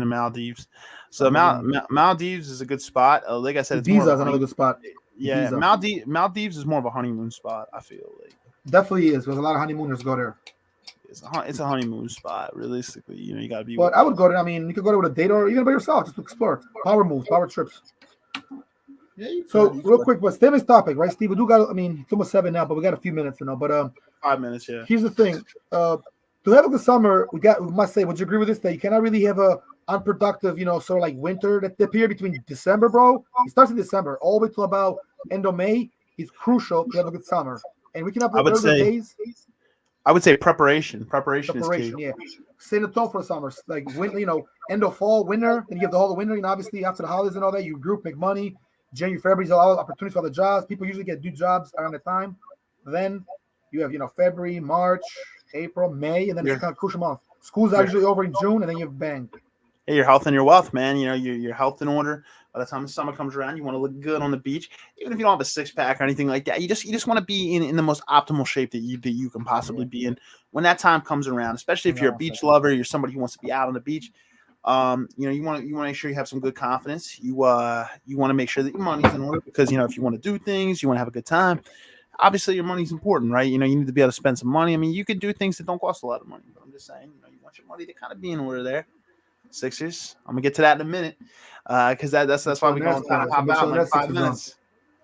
the Maldives. So Maldives is a good spot. Like I said, it's more Ibiza of is a another good spot. yeah. Ibiza. Maldives is more of a honeymoon spot. I feel like Definitely is because a lot of honeymooners go there. it's a honeymoon spot. Realistically, you got to be. But I would go there. I mean, you could go there with a date or even by yourself, just to explore. Power moves, power trips. Yeah, you So could. real quick, but stay on this topic, right, Steve? We do got. I mean, it's almost 7 now, but we got a few minutes, But 5 minutes. Yeah. here's the thing. To have a good summer, we must say, would you agree with this? That you cannot really have a unproductive, sort of like winter. That the period between December, bro, it starts in December, all the way till about end of May is crucial to have a good summer. And we can have I would regular say- days. I would say preparation. Preparation is key. Yeah. Set the tone for the summer. Like end of fall, winter, and you have the whole winter. Obviously after the holidays and all that, you group, make money. January, February is all opportunities for the jobs. People usually get new jobs around the time. Then you have February, March, April, May, and then it's kind of crucial month. Schools are usually over in June, and then you have bang. Hey, your health and your wealth, man. Your health in order. By the time the summer comes around, you want to look good on the beach. Even if you don't have a 6-pack or anything like that, you just want to be in the most optimal shape that you can possibly be in when that time comes around. Especially if you're a beach lover, you're somebody who wants to be out on the beach. You want to make sure you have some good confidence. You want to make sure that your money's in order because if you want to do things, you want to have a good time. Obviously, your money's important, right? You need to be able to spend some money. I mean, you can do things that don't cost a lot of money, but I'm just saying, you want your money to kind of be in order there. Sixers. I'm gonna get to that in a minute, because that's why we're going to kind of hop out in like 5 minutes.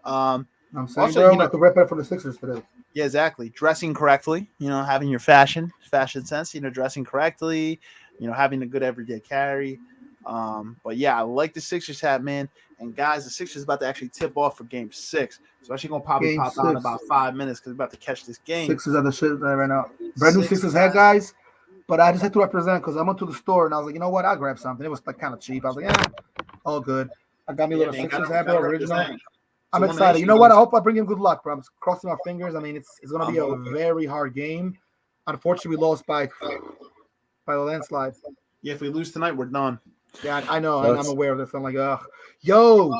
I'm saying, Also, bro, I could rep it for the Sixers today. Yeah, exactly. Dressing correctly, having your fashion sense, dressing correctly, having a good everyday carry. But yeah, I like the Sixers hat, man. And guys, the Sixers is about to actually tip off for Game 6. So actually gonna probably pop out in about 5 minutes because we're about to catch this game. Sixers are the shit right now. Brand new Sixers hat, guys. But I just had to represent because I went to the store and I was like, you know what? I'll grab something. It was like kind of cheap. I was like, yeah, all good. I got me a Yeah, little man, Sixers gotta hat, bro, original. represent. I'm So one excited. You nation know what? I goes- hope I bring him good luck, bro. I'm crossing my fingers. I mean, it's gonna be a hoping. very hard game. Unfortunately, we lost by a landslide. Yeah, if we lose tonight, we're done. Yeah, I know, and I'm That's- aware of this. I'm like, ugh. Yo,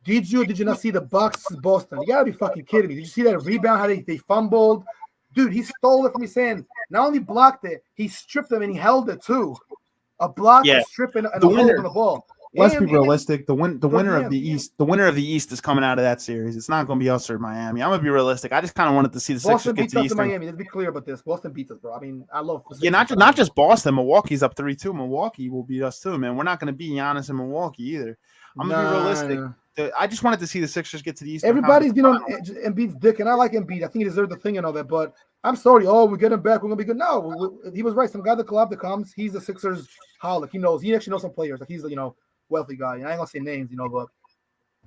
did you not see the Bucks Boston? You gotta be fucking kidding me. Did you see that rebound? How they fumbled? Dude, he stole it from his hand. Not only blocked it, he stripped him and he held it too. A block, Yeah. a strip, and The a hold winner- on the ball. Let's be And- realistic. The winner of him. the East, is coming out of that series. It's not going to be us or Miami. I'm going to be realistic. I just kind of wanted to see the Boston Sixers get beats to us in Eastern. Miami. Let's be clear about this. Boston beats us, bro. I mean, I love. Yeah, not just Boston. Milwaukee's up 3-2. Milwaukee will beat us too, man. We're not going to beat Giannis in Milwaukee either. I'm going to be realistic. I just wanted to see the Sixers get to the Eastern. Everybody's been on Embiid's dick, and I like Embiid. I think he deserved the thing and all that. But I'm sorry. Oh, we get him back. We're gonna be good. No, he was right. Some guy at the club that comes, he's the Sixers holic. He knows. He actually knows some players. Like he's a wealthy guy. And I ain't gonna say names, but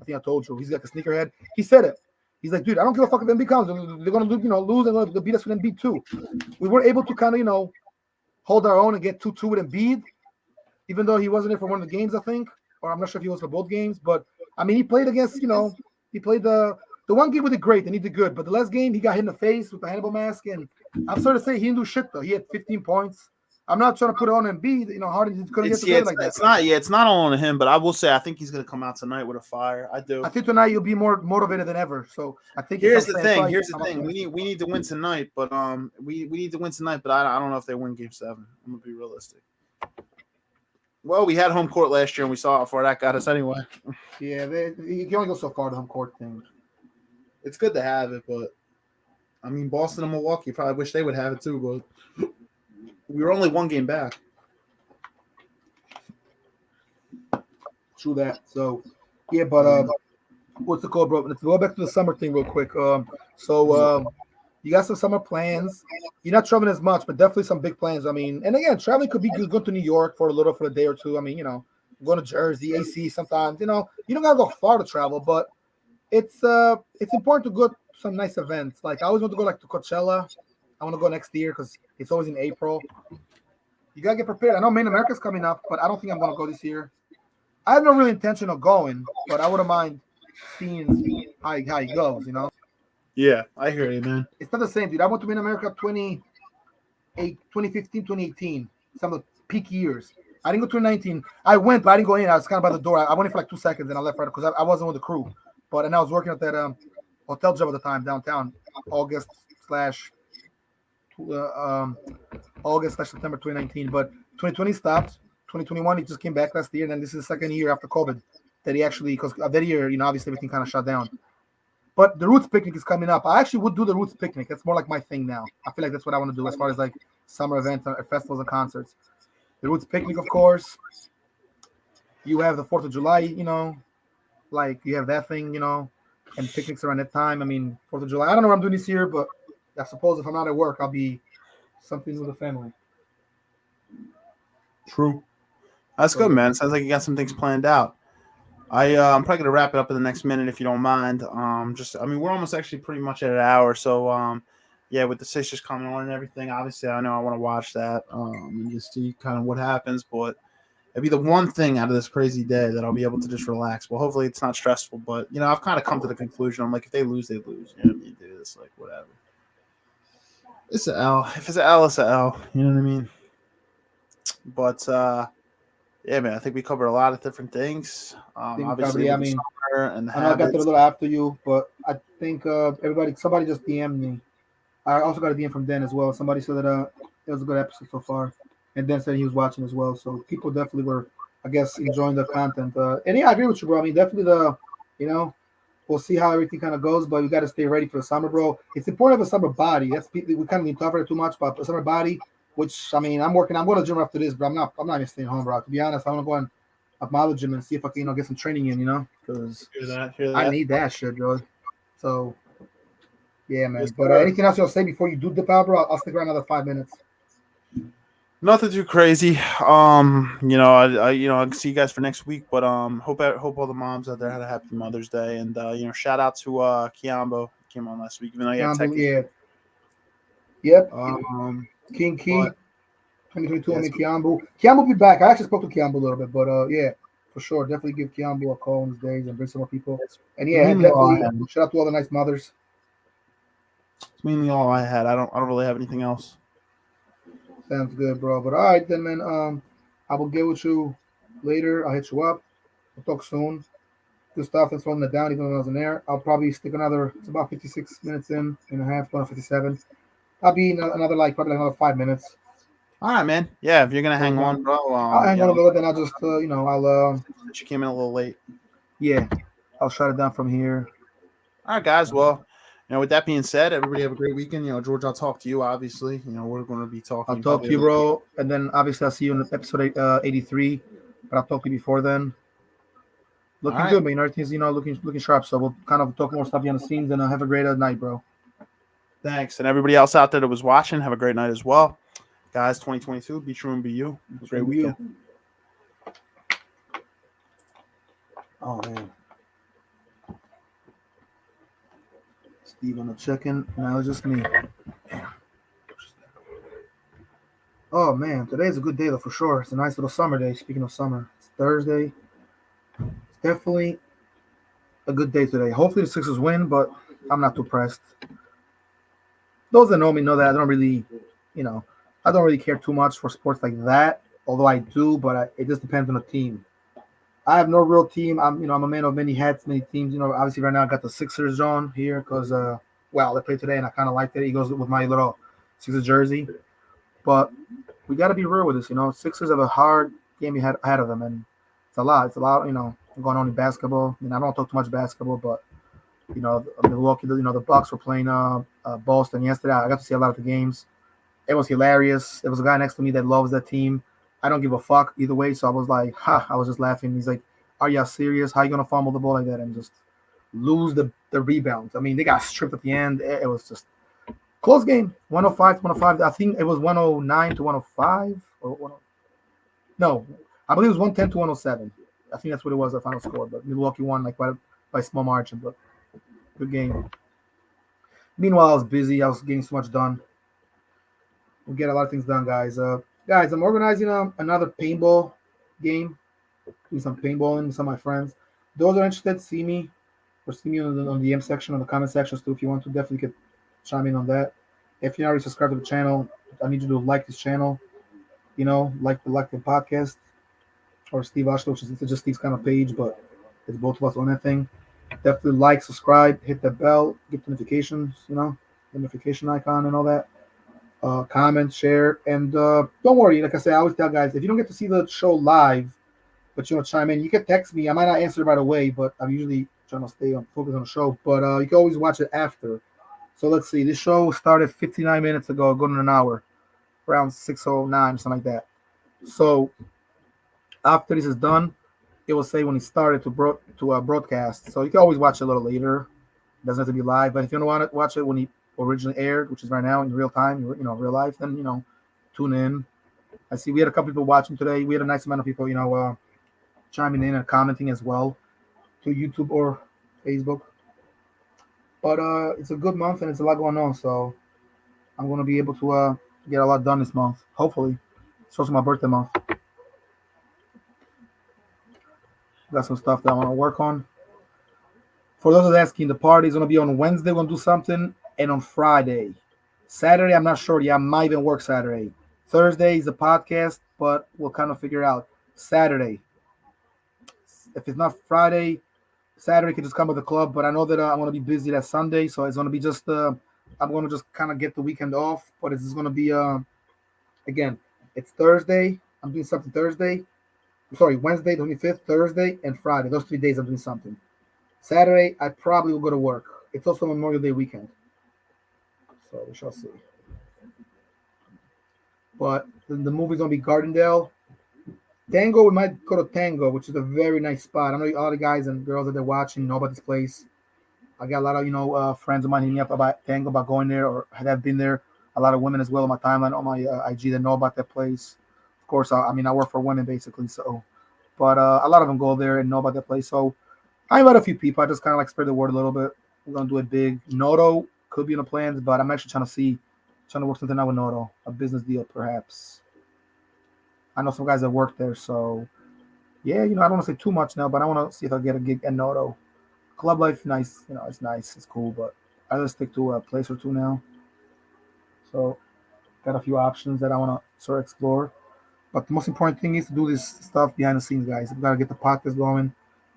I think I told you he's like a sneakerhead. He said it. He's like, dude, I don't give a fuck if Embiid comes. They're gonna lose and they'll beat us with Embiid too. We were able to kind of hold our own and get 2-2 with Embiid, even though he wasn't there for one of the games, I think, or I'm not sure if he was for both games, but. I mean, he played against, he played the one game with it great and he did good. But the last game, he got hit in the face with the Hannibal mask. And I'm sorry to say, he didn't do shit, though. He had 15 points. I'm not trying to put it on Embiid. Harden couldn't get together like that. It's not all on him, but I will say I think he's going to come out tonight with a fire. I do. I think tonight you'll be more motivated than ever. So I think Here's the thing. We need to win tonight, but we need to win tonight. But I don't know if they win Game 7. I'm going to be realistic. Well, we had home court last year, and we saw how far that got us anyway. Yeah, you can only go so far the home court thing. It's good to have it, but I mean, Boston and Milwaukee probably wish they would have it too, but we were only one game back. True that. So, yeah, but what's it called, bro? Let's go back to the summer thing real quick. You got some summer plans. You're not traveling as much, but definitely some big plans. I mean, and again, traveling could be good. Go to New York for a day or two. I mean, going to Jersey, AC sometimes. You don't gotta go far to travel, but it's important to go to some nice events. Like I always want to go to Coachella. I want to go next year because it's always in April. You gotta get prepared. I know Main America's coming up, but I don't think I'm gonna go this year. I have no real intention of going, but I wouldn't mind seeing how he goes. Yeah, I hear you, man. It's not the same, dude. I went to Main America 2015, 2018. Some of the peak years. I didn't go 2019. I went, but I didn't go in. I was kind of by the door. I went in for like 2 seconds and I left right because I wasn't with the crew. And I was working at that hotel job at the time downtown, August/September 2019. But 2020 stopped. 2021, he just came back last year, and then this is the second year after COVID that he actually, because that year, obviously everything kind of shut down. But the Roots picnic is coming up. I actually would do the Roots picnic. That's more like my thing now. I feel like that's what I want to do as far as like summer events, festivals, and concerts. The Roots picnic, of course. You have the 4th of July, like you have that thing, and picnics around that time. I mean, 4th of July. I don't know what I'm doing this year, but I suppose if I'm not at work, I'll be something with the family. True. That's good, man. Sounds like you got some things planned out. I'm probably gonna wrap it up in the next minute if you don't mind. We're almost actually pretty much at an hour, so yeah, with the Sixers coming on and everything, obviously I know I want to watch that and just see kind of what happens. But it'd be the one thing out of this crazy day that I'll be able to just relax. Well, hopefully it's not stressful, but I've kind of come to the conclusion. I'm like, if they lose, they lose. You do this, like whatever. It's an L. If it's an L, it's an L. You know what I mean? But yeah, man, I think we covered a lot of different things. Obviously, I mean, and I know I got there a little after you, but I think somebody just DM'd me. I also got a DM from Dan as well. Somebody said that it was a good episode so far, and Dan said he was watching as well. So people definitely were, I guess, enjoying the content. And yeah, I agree with you, bro. I mean, definitely we'll see how everything kind of goes, but we got to stay ready for the summer, bro. It's important to have a summer body. We kind of need to cover it too much, but a summer body. Which I mean, I'm going to the gym after this, but I'm not even staying home, bro. To be honest, I want to go up my other gym and see if I can, get some training in, because hear that. I need that shit, bro. So, yeah, man. But anything else you'll say before you do dip out, bro? I'll stick around another 5 minutes. Nothing too crazy. I'll see you guys for next week, but hope all the moms out there had a happy Mother's Day, and shout out to Kiambo, came on last week, even though he had Yep. King Key, 2022. I Yes. mean, Kiambu. Kiambu will be back. I actually spoke to Kiambu a little bit, but yeah, for sure, definitely give Kiambu a call in these days and bring some more people. That's And yeah, mainly all I definitely had. shout out to all the nice mothers. It's mainly all I had. I don't really have anything else. Sounds good, bro. But all right, then, man. I will get with you later. I'll hit you up. We'll talk soon. Good stuff. Thanks for holding it down, even though I was in there. I'll probably stick another. It's about 56 minutes in and a half, going on 57. I'll be another like probably like another 5 minutes. All right, man. Yeah, if you're gonna Hold hang on, on. bro. I'll hang You on a know, little. Then I'll just I'll since you came in a little late. yeah, I'll shut it down from here. All right, guys. Well, with that being said, everybody have a great weekend. George, I'll talk to you. Obviously, we're going to be I'll talking talk to probably. you, bro. And then obviously I'll see you in episode 83. But I'll talk to you before then. All Looking right. good, man. Everything's looking sharp. So we'll kind of talk more stuff behind the scenes. And have a great night, bro. Thanks, and everybody else out there that was watching, have a great night as well, guys. 2022, be true and be you. Have a great weekend. Oh man, Steve on the check-in. Now it's just me. Damn. Oh man, today's a good day though for sure. It's a nice little summer day. Speaking of summer, it's Thursday. It's definitely a good day today. Hopefully the Sixers win, but I'm not too pressed. Those that know me know that I don't really, I don't really care too much for sports like that. Although I do, but it just depends on the team. I have no real team. I'm a man of many hats, many teams. Obviously right now I got the Sixers on here because, well, they played today and I kind of liked it. He goes with my little Sixers jersey, but we got to be real with this. Sixers have a hard game ahead of them, and it's a lot. It's a lot. Going on in basketball. I don't talk too much basketball, but Milwaukee. The Bucks were playing Boston yesterday. I got to see a lot of the games. It was hilarious. There was a guy next to me that loves that team. I don't give a fuck either way. So I was like, ha! I was just laughing. He's like, "Are y'all serious? How you gonna fumble the ball like that and just lose the rebounds?" I mean, they got stripped at the end. It was just close game. 105 to 105. I think it was 109 to 105 or 10. No, I believe it was 110 to 107. I think that's what it was, the final score. But Milwaukee won like by small margin. But good game. Meanwhile, I was busy. I was getting so much done. We'll get a lot of things done, guys. Guys, I'm organizing another paintball game. Do some paintballing with some of my friends. Those that are interested, see me on the DM section, on the comment sections too. If you want to, definitely could chime in on that. If you're already subscribed to the channel, I need you to like this channel. Like the podcast or Steve Ashlow, which is just Steve's kind of page, but it's both of us on that thing. Definitely like, subscribe, hit the bell, get the notifications, the notification icon and all that. Comment, share, and don't worry. Like I say, I always tell guys, if you don't get to see the show live, but you want to chime in, you can text me. I might not answer right away, but I'm usually trying to stay focused on the show. But you can always watch it after. So let's see. This show started 59 minutes ago, going on an hour, around 6:09, something like that. So after this is done, it will say when it started to broadcast. So you can always watch it a little later. It doesn't have to be live, but if you don't want to watch it when he originally aired, which is right now in real time, real life, then tune in. I see we had a couple people watching today. We had a nice amount of people, chiming in and commenting as well to YouTube or Facebook. But it's a good month and it's a lot going on, so I'm gonna be able to get a lot done this month. Hopefully, it's also my birthday month. Got some stuff that I want to work on. For those that are asking, the party is gonna be on Wednesday. We're gonna do something, and on Friday, Saturday, I'm not sure. Yeah, I might even work Saturday. Thursday is a podcast, but we'll kind of figure it out. Saturday, if it's not Friday, Saturday could just come with the club. But I know that I'm gonna be busy that Sunday, so it's gonna be just I'm gonna just kind of get the weekend off. But it's gonna be again, it's Thursday. I'm doing something Thursday. Sorry, Wednesday, 25th, Thursday, and Friday. Those 3 days I'm doing something. Saturday, I probably will go to work. It's also Memorial Day weekend. So we shall see. But the movie's going to be Gardendale. Tango, we might go to Tango, which is a very nice spot. I know a lot of guys and girls that they're watching know about this place. I got a lot of, friends of mine hitting me up about Tango, about going there or have been there. A lot of women as well on my timeline, on my IG that know about that place. Of course, I work for women basically, so. But a lot of them go there and know about that place. So I invite a few people. I just kind of like spread the word a little bit. We're gonna do it big. Noto could be in the plans, but I'm actually trying to work something out with Noto, a business deal perhaps. I know some guys that work there, so yeah, I don't want to say too much now, but I want to see if I get a gig at Noto. Club life, nice, it's nice, it's cool, but I just stick to a place or two now. So got a few options that I want to sort of explore. But the most important thing is to do this stuff behind the scenes, guys. We gotta get the podcast going.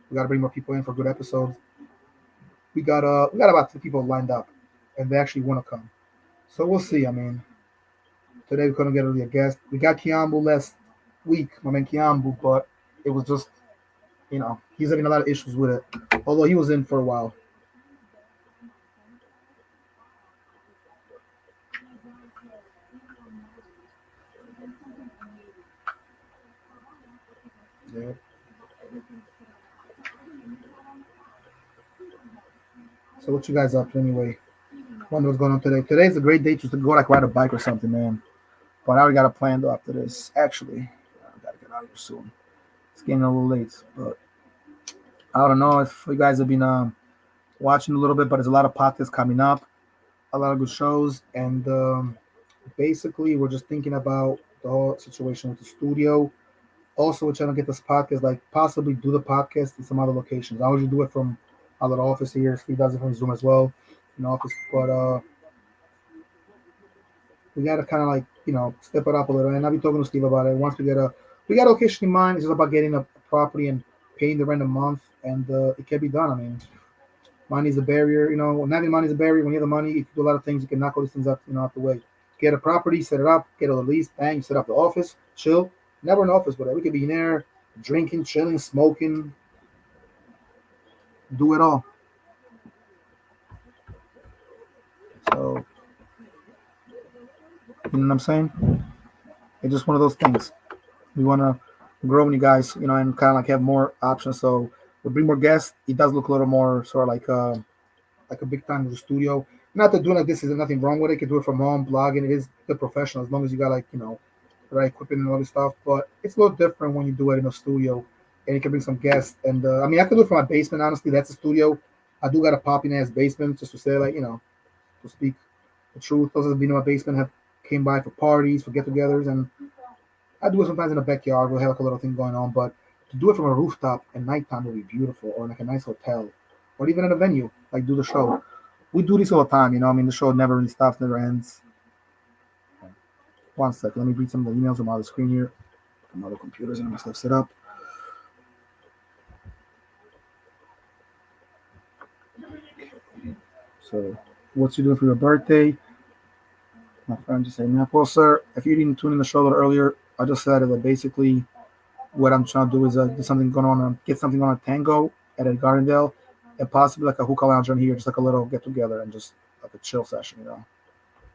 We gotta bring more people in for good episodes. We got about 2 people lined up, and they actually want to come. So we'll see. I mean, today we couldn't get really a guest. We got Kiambu last week, my man Kiambu, but it was just he's having a lot of issues with it. Although he was in for a while. Yeah. So what you guys up to anyway? Wonder what's going on today. Today's a great day just to go like ride a bike or something, man. But I already got a plan though after this. Actually, I gotta get out of here soon. It's getting a little late, but I don't know if you guys have been watching a little bit, but there's a lot of podcasts coming up, a lot of good shows, and basically we're just thinking about the whole situation with the studio. Also, we're trying to get this podcast, like possibly do the podcast in some other locations. I usually do it from our little office here. Steve does it from Zoom as well, in the office, but we gotta kind of like step it up a little. And I'll be talking to Steve about it once we got a location in mind. It's just about getting a property and paying the rent a month, and it can be done. I mean, money is a barrier. Not having money is a barrier. When you have the money, you can do a lot of things. You can knock all these things up, out the way. Get a property, set it up, get a lease, bang, set up the office, chill. Never an office, but we could be in there, drinking, chilling, smoking, do it all. So, you know what I'm saying? It's just one of those things. We want to grow with you guys, and kind of like have more options. So we bring more guests. It does look a little more sort of like a big time studio. Not that doing like this is nothing wrong with it. You can do it from home, blogging. It is the professional as long as you got the right equipment and all this stuff. But it's a little different when you do it in a studio, and you can bring some guests. And I mean, I could do it from my basement. Honestly, that's a studio. I do got a popping ass basement, just to say to speak the truth. Those that have been in my basement have came by for parties, for get-togethers, and I do it sometimes in the backyard. We'll have like a little thing going on, but to do it from a rooftop at nighttime would be beautiful, or like a nice hotel, or even at a venue, like do the show. We do this all the time, I mean, the show never really stops, never ends. One sec, let me read some of the emails from on the screen here. Some other computers and my stuff set up. So, what's you doing for your birthday? My friend just said, well, sir, if you didn't tune in the show a little earlier, I just said that basically what I'm trying to do is get something going on, get something on a Tango at a Gardendale, and possibly like a hookah lounge on here, just like a little get together and just like a chill session.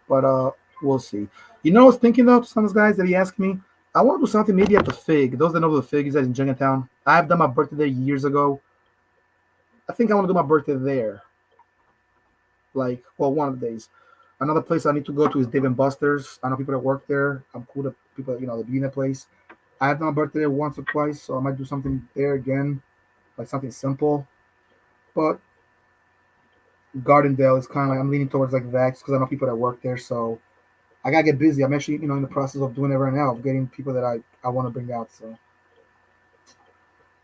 But we'll see. I was thinking though, to some of those guys that he asked me, I want to do something maybe at the Fig. Those that know the Fig is in Jenkintown. I've done my birthday there years ago. I think I want to do my birthday there. One of the days. Another place I need to go to is Dave and Buster's. I know people that work there. I'm cool to people that be in that place. I have done my birthday there once or twice, so I might do something there again, like something simple. But Gardendale is kind of like I'm leaning towards like that because I know people that work there, so I gotta get busy. I'm actually in the process of doing it right now, of getting people that I want to bring out. So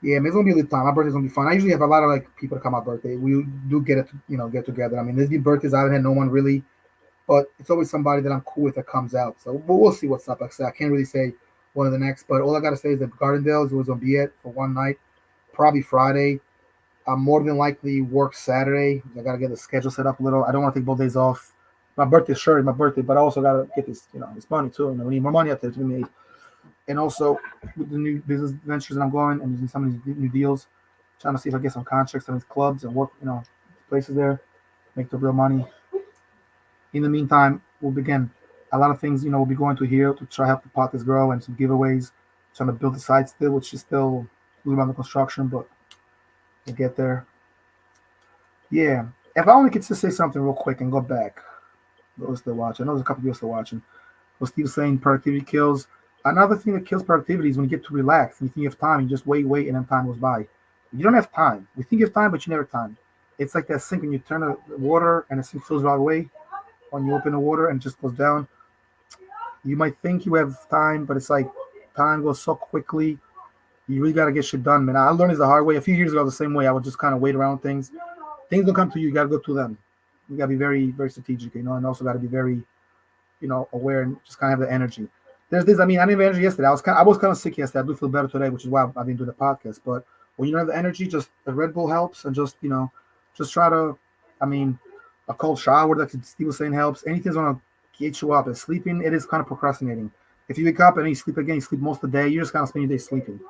yeah, it's gonna be a good time. My birthday's gonna be fun. I usually have a lot of like people to come my birthday. We do get together. I mean, there's been birthdays I haven't had no one really, but it's always somebody that I'm cool with that comes out. So but we'll see what's up. Like I said, I can't really say one of the next, but all I gotta say is that Gardendale is gonna be it for one night, probably Friday. I'm more than likely work Saturday. I gotta get the schedule set up a little. I don't want to take both days off. My birthday, sure, it's my birthday, but I also gotta get this money too. We need more money out there to be made. And also with the new business ventures that I'm going and using some of these new deals, trying to see if I get some contracts in these clubs and work, places there, make the real money. In the meantime, we'll begin a lot of things, we'll be going to here to try to help the podcast grow and some giveaways, trying to build the site still, which is still a little under construction, but we'll get there. Yeah. If I only could just say something real quick and go back. Those still watching. I know there's a couple of people still watching. What Steve's saying, productivity kills. Another thing that kills productivity is when you get too relaxed and you think you have time, you just wait, and then time goes by. You don't have time. You think you have time, but you never have time. It's like that sink when you turn the water and the sink fills right away. When you open the water and it just goes down, you might think you have time, but it's like time goes so quickly. You really gotta get shit done, man. I learned this the hard way. A few years ago, the same way. I would just kind of wait around things. Things don't come to you. You gotta go to them. You gotta be very, very strategic, and also gotta be very, aware and just kind of have the energy. There's this. I mean, I didn't have energy yesterday. I was kind of sick yesterday. I do feel better today, which is why I've been doing the podcast. But when you don't have the energy, just the Red Bull helps, and just try to. I mean, a cold shower, like Steve was saying, helps. Anything's gonna get you up. And sleeping, it is kind of procrastinating. If you wake up and you sleep again, you sleep most of the day. You're just kind of spending your day sleeping.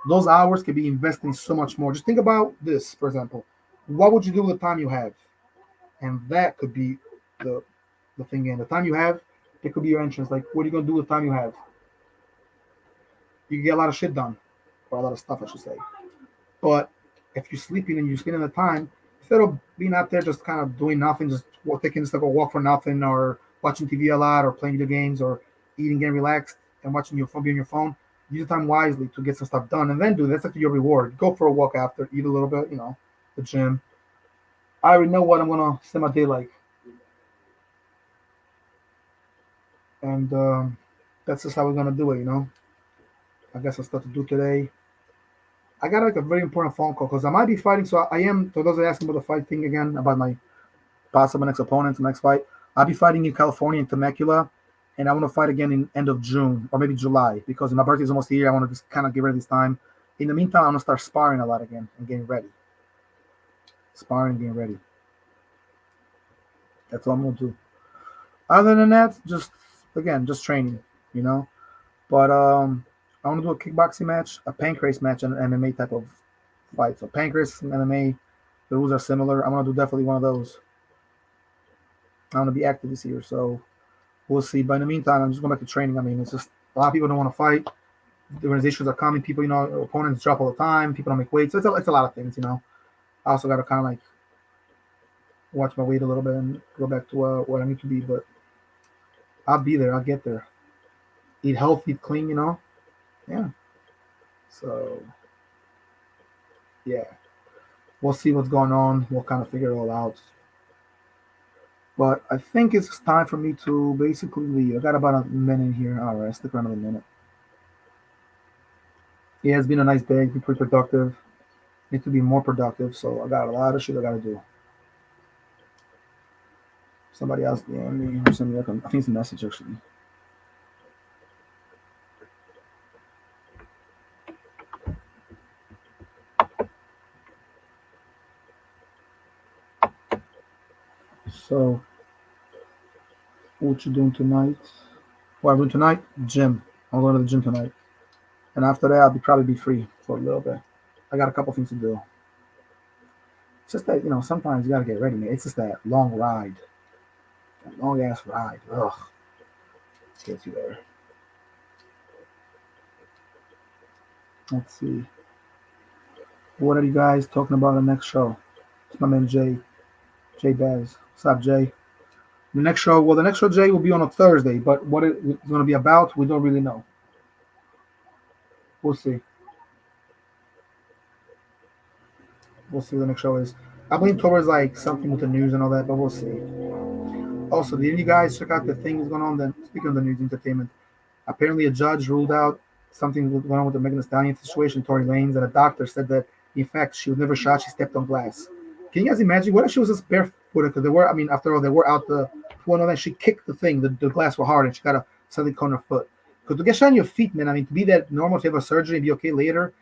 Those hours can be invested in so much more. Just think about this, for example. What would you do with the time you have? And that could be the the thing in the time you have, it could be your entrance. Like, what are you gonna do with the time you have? You can get a lot of shit done, or a lot of stuff, I should say. But if you're sleeping and you're spending the time, instead of being out there just kind of doing nothing, just taking just like a walk for nothing, or watching TV a lot, or playing video games, or eating, getting relaxed, and watching your phone, be on your phone, use the time wisely to get some stuff done, and then do that's like your reward. Go for a walk after, eat a little bit, the gym. I already know what I'm gonna spend my day like, and that's just how we're gonna do it. I guess I stuff to do today. I got like a very important phone call because I might be fighting. So I am. For those that are asking about the fight thing again, about my possible next opponent, the next fight, I'll be fighting in California in Temecula, and I want to fight again in end of June or maybe July because my birthday is almost here. I want to just kind of get rid of this time. In the meantime, I'm gonna start sparring a lot again and getting ready. Sparring, getting ready. That's all I'm gonna do. Other than that, just training, you know. But I want to do a kickboxing match, a pancrase match, and an MMA type of fight. So pancrase and MMA, the rules are similar. I'm gonna do definitely one of those. I want to be active this year, so we'll see. But in the meantime, I'm just going back to training. I mean, it's just a lot of people don't want to fight. The organizations are coming. People, opponents drop all the time. People don't make weight. So it's a lot of things. I also got to kind of like watch my weight a little bit and go back to what I need to be. But I'll be there. I'll get there. Eat healthy, eat clean. Yeah. So yeah, we'll see what's going on. We'll kind of figure it all out. But I think it's time for me to basically leave. I got about a minute here. All right, stick around a minute. Yeah, it's been a nice day. It's been pretty productive. Need to be more productive, so I got a lot of shit I got to do. Somebody else DM me or send me. I think it's a message actually. So, what you doing tonight? What I'm doing tonight? Gym. I'm going to the gym tonight, and after that, I'll probably be free for a little bit. I got a couple things to do. It's just that sometimes you gotta get ready, man. It's just that long ride, that long ass ride. Ugh, gets you there. Let's see. What are you guys talking about on the next show? It's my man Jay Baz. What's up, Jay? The next show, Jay, will be on a Thursday, but what it's going to be about, we don't really know. We'll see. We'll see what the next show is. I believe towards like something with the news and all that, but we'll see. Also, did you guys check out the thing that's going on? Then speaking of the news entertainment, apparently a judge ruled out something going on with the Megan Thee Stallion situation, Tory Lanez, and a doctor said that in fact she was never shot. She stepped on glass. Can you guys imagine? What if she was just barefooted? Because after all, they were out the one of that. She kicked the thing. The glass were hard, and she got a suddenly caught on her foot. Because to get shot on your feet, man. I mean, to be that normal to have a surgery and be okay later,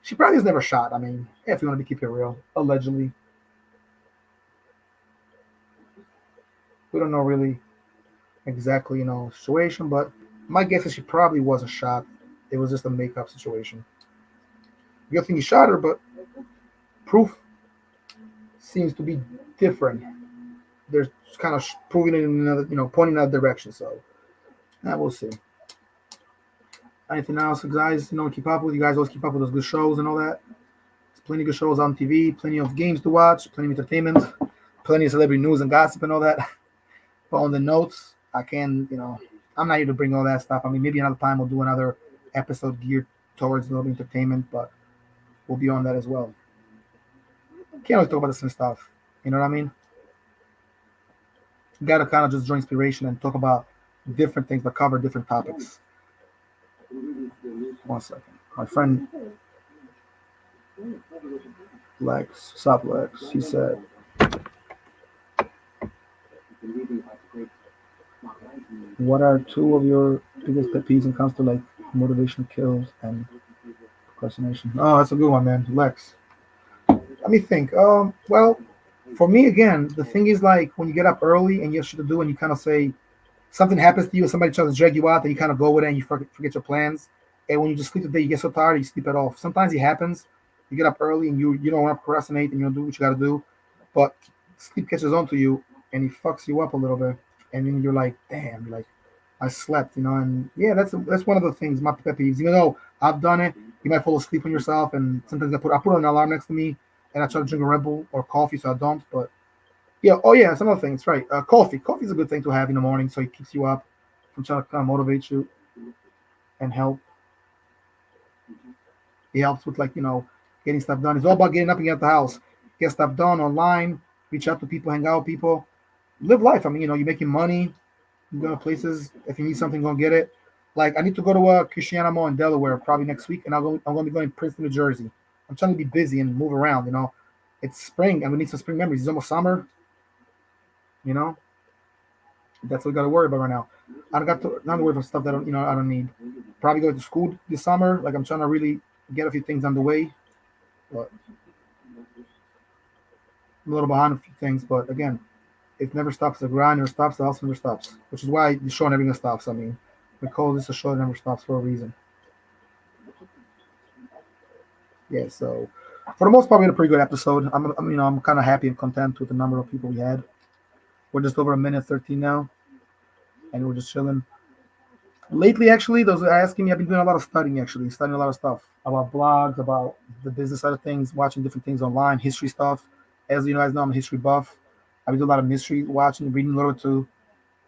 she probably was never shot. I mean, if you want to keep it real, allegedly, we don't know really exactly, situation, but my guess is she probably wasn't shot. It was just a makeup situation. Good thing he shot her, but proof seems to be different. They're kind of proving it in another, pointing in another direction. So, we'll see. Anything else, guys? Keep up with you guys. Always keep up with those good shows and all that. There's plenty of good shows on TV. Plenty of games to watch. Plenty of entertainment. Plenty of celebrity news and gossip and all that. But on the notes, I can, I'm not here to bring all that stuff. I mean, maybe another time we'll do another episode geared towards a little bit entertainment, but we'll be on that as well. Can't always talk about the same stuff. You know what I mean? You gotta kind of just draw inspiration and talk about different things, but cover different topics. 1 second. My friend Lex, Sup Lex, he said, what are two of your biggest pet peeves when it comes to like motivation kills and procrastination? Oh, that's a good one, man. Lex. Let me think. Well, for me again, the thing is like when you get up early and you have shit to do, and you kind of say something happens to you, and somebody tries to drag you out, then you kind of go with it and you forget your plans. And when you just sleep the day, you get so tired, you sleep it off. Sometimes it happens. You get up early and you don't want to procrastinate and you don't do what you got to do, but sleep catches on to you and it fucks you up a little bit. And then you're like, damn, like I slept, and yeah, that's one of the things my pet peeves. Even though I've done it, you might fall asleep on yourself, and sometimes I put an alarm next to me, and I try to drink a Red Bull or coffee, so I don't. But yeah, oh yeah, some other things, right? Coffee. Coffee is a good thing to have in the morning, so it keeps you up and try to kind of motivate you and help. It helps with like getting stuff done. It's all about getting up and get out the house, get stuff done online, reach out to people, hang out with people, live life. I mean, you're making money, you go to places. If you need something, go get it. Like I need to go to Christiana Mall in Delaware probably next week, and I'm going to be going to Princeton, New Jersey. I'm trying to be busy and move around. It's spring, and we need some spring memories. It's almost summer. You know, that's what we got to worry about right now. I don't got to not to worry about stuff that I don't need. Probably go to school this summer. Like I'm trying to really get a few things underway, but I'm a little behind a few things. But again, it never stops. The grind never stops. The hustle never stops. Which is why the show never stops. I mean, we call this a show that never stops for a reason. Yeah. So for the most part, we had a pretty good episode. I'm kind of happy and content with the number of people we had. We're just over a minute 13 now, and we're just chilling. Lately, actually, those are asking me. I've been doing a lot of studying. Actually, studying a lot of stuff about blogs, about the business side of things, watching different things online, history stuff. As you guys know, I'm a history buff. I've been doing a lot of history watching, reading a little bit too.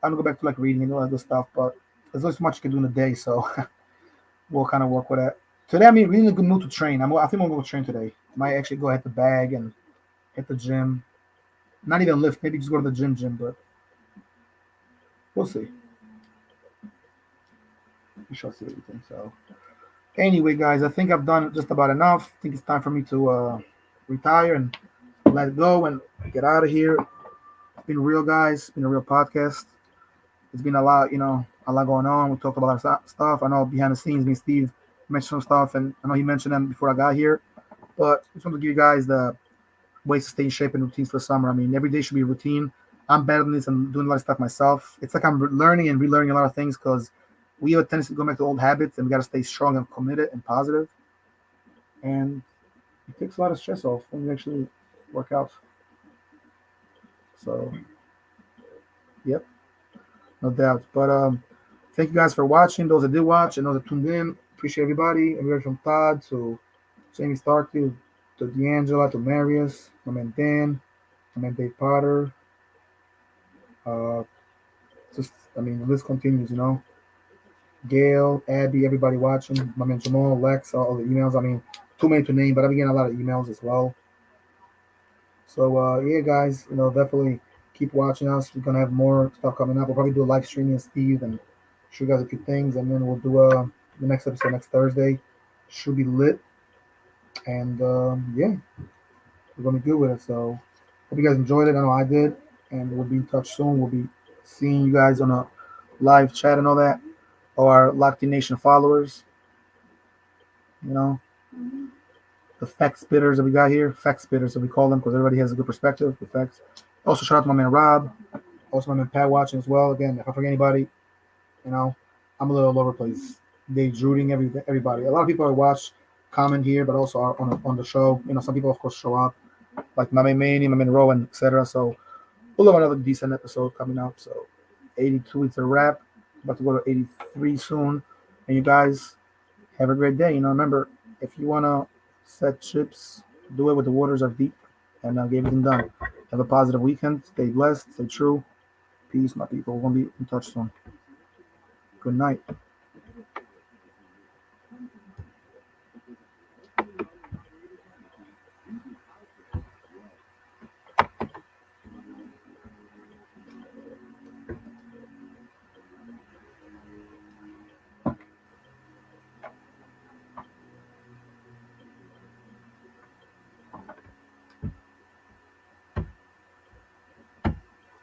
I'm gonna go back to like reading and all that good stuff, but there's only so much you can do in a day, so we'll kind of work with that. Today, I'm really in a good mood to train. I think I'm gonna go train today. Might actually go hit the bag and hit the gym. Not even lift, maybe just go to the gym, but we'll see. We shall see what you think. So, anyway, guys, I think I've done just about enough. I think it's time for me to retire and let it go and get out of here. It's been real, guys. It's been a real podcast. It's been a lot, a lot going on. We talked about a lot of stuff. I know behind the scenes, me and Steve mentioned some stuff, and I know he mentioned them before I got here. But I just want to give you guys the ways to stay in shape and routines for summer. I mean, every day should be a routine. I'm better than this. I'm doing a lot of stuff myself. It's like I'm learning and relearning a lot of things because we have a tendency to go back to old habits, and we got to stay strong and committed and positive. And it takes a lot of stress off when you actually work out. So, yep, no doubt. But thank you guys for watching. Those that did watch and those that tuned in, appreciate everybody. Everybody from Todd to Jamie Starkey to D'Angela to Marius, my man Dan, my man Dave Potter. The list continues. Gail, Abby, everybody watching. My man Jamal, Lex, all the emails. Too many to name, but I'm getting a lot of emails as well. So yeah, guys, definitely keep watching us. We're gonna have more stuff coming up. We'll probably do a live streaming with Steve and show you guys a few things, and then we'll do the next episode next Thursday. Should be lit, and yeah, we're gonna be good with it. So hope you guys enjoyed it. I know I did, and we'll be in touch soon. We'll be seeing you guys on a live chat and all that. Our Locked In Nation followers, the fact spitters that we got here, fact spitters that we call them because everybody has a good perspective. The facts. Also, shout out to my man Rob, also my man Pat watching as well. Again, if I forget anybody, I'm a little all over the place. Dave's rooting everybody. A lot of people are watch, comment here, but also are on the show. Some people of course show up, like my man Manny, my man Rowan, etc. So we'll have another decent episode coming out. So 82 is a wrap. About to go to 83 soon. And you guys have a great day. Remember, if you want to set chips, do it with the waters are deep and get everything done. Have a positive weekend. Stay blessed. Stay true. Peace, my people. We're going to be in touch soon. Good night.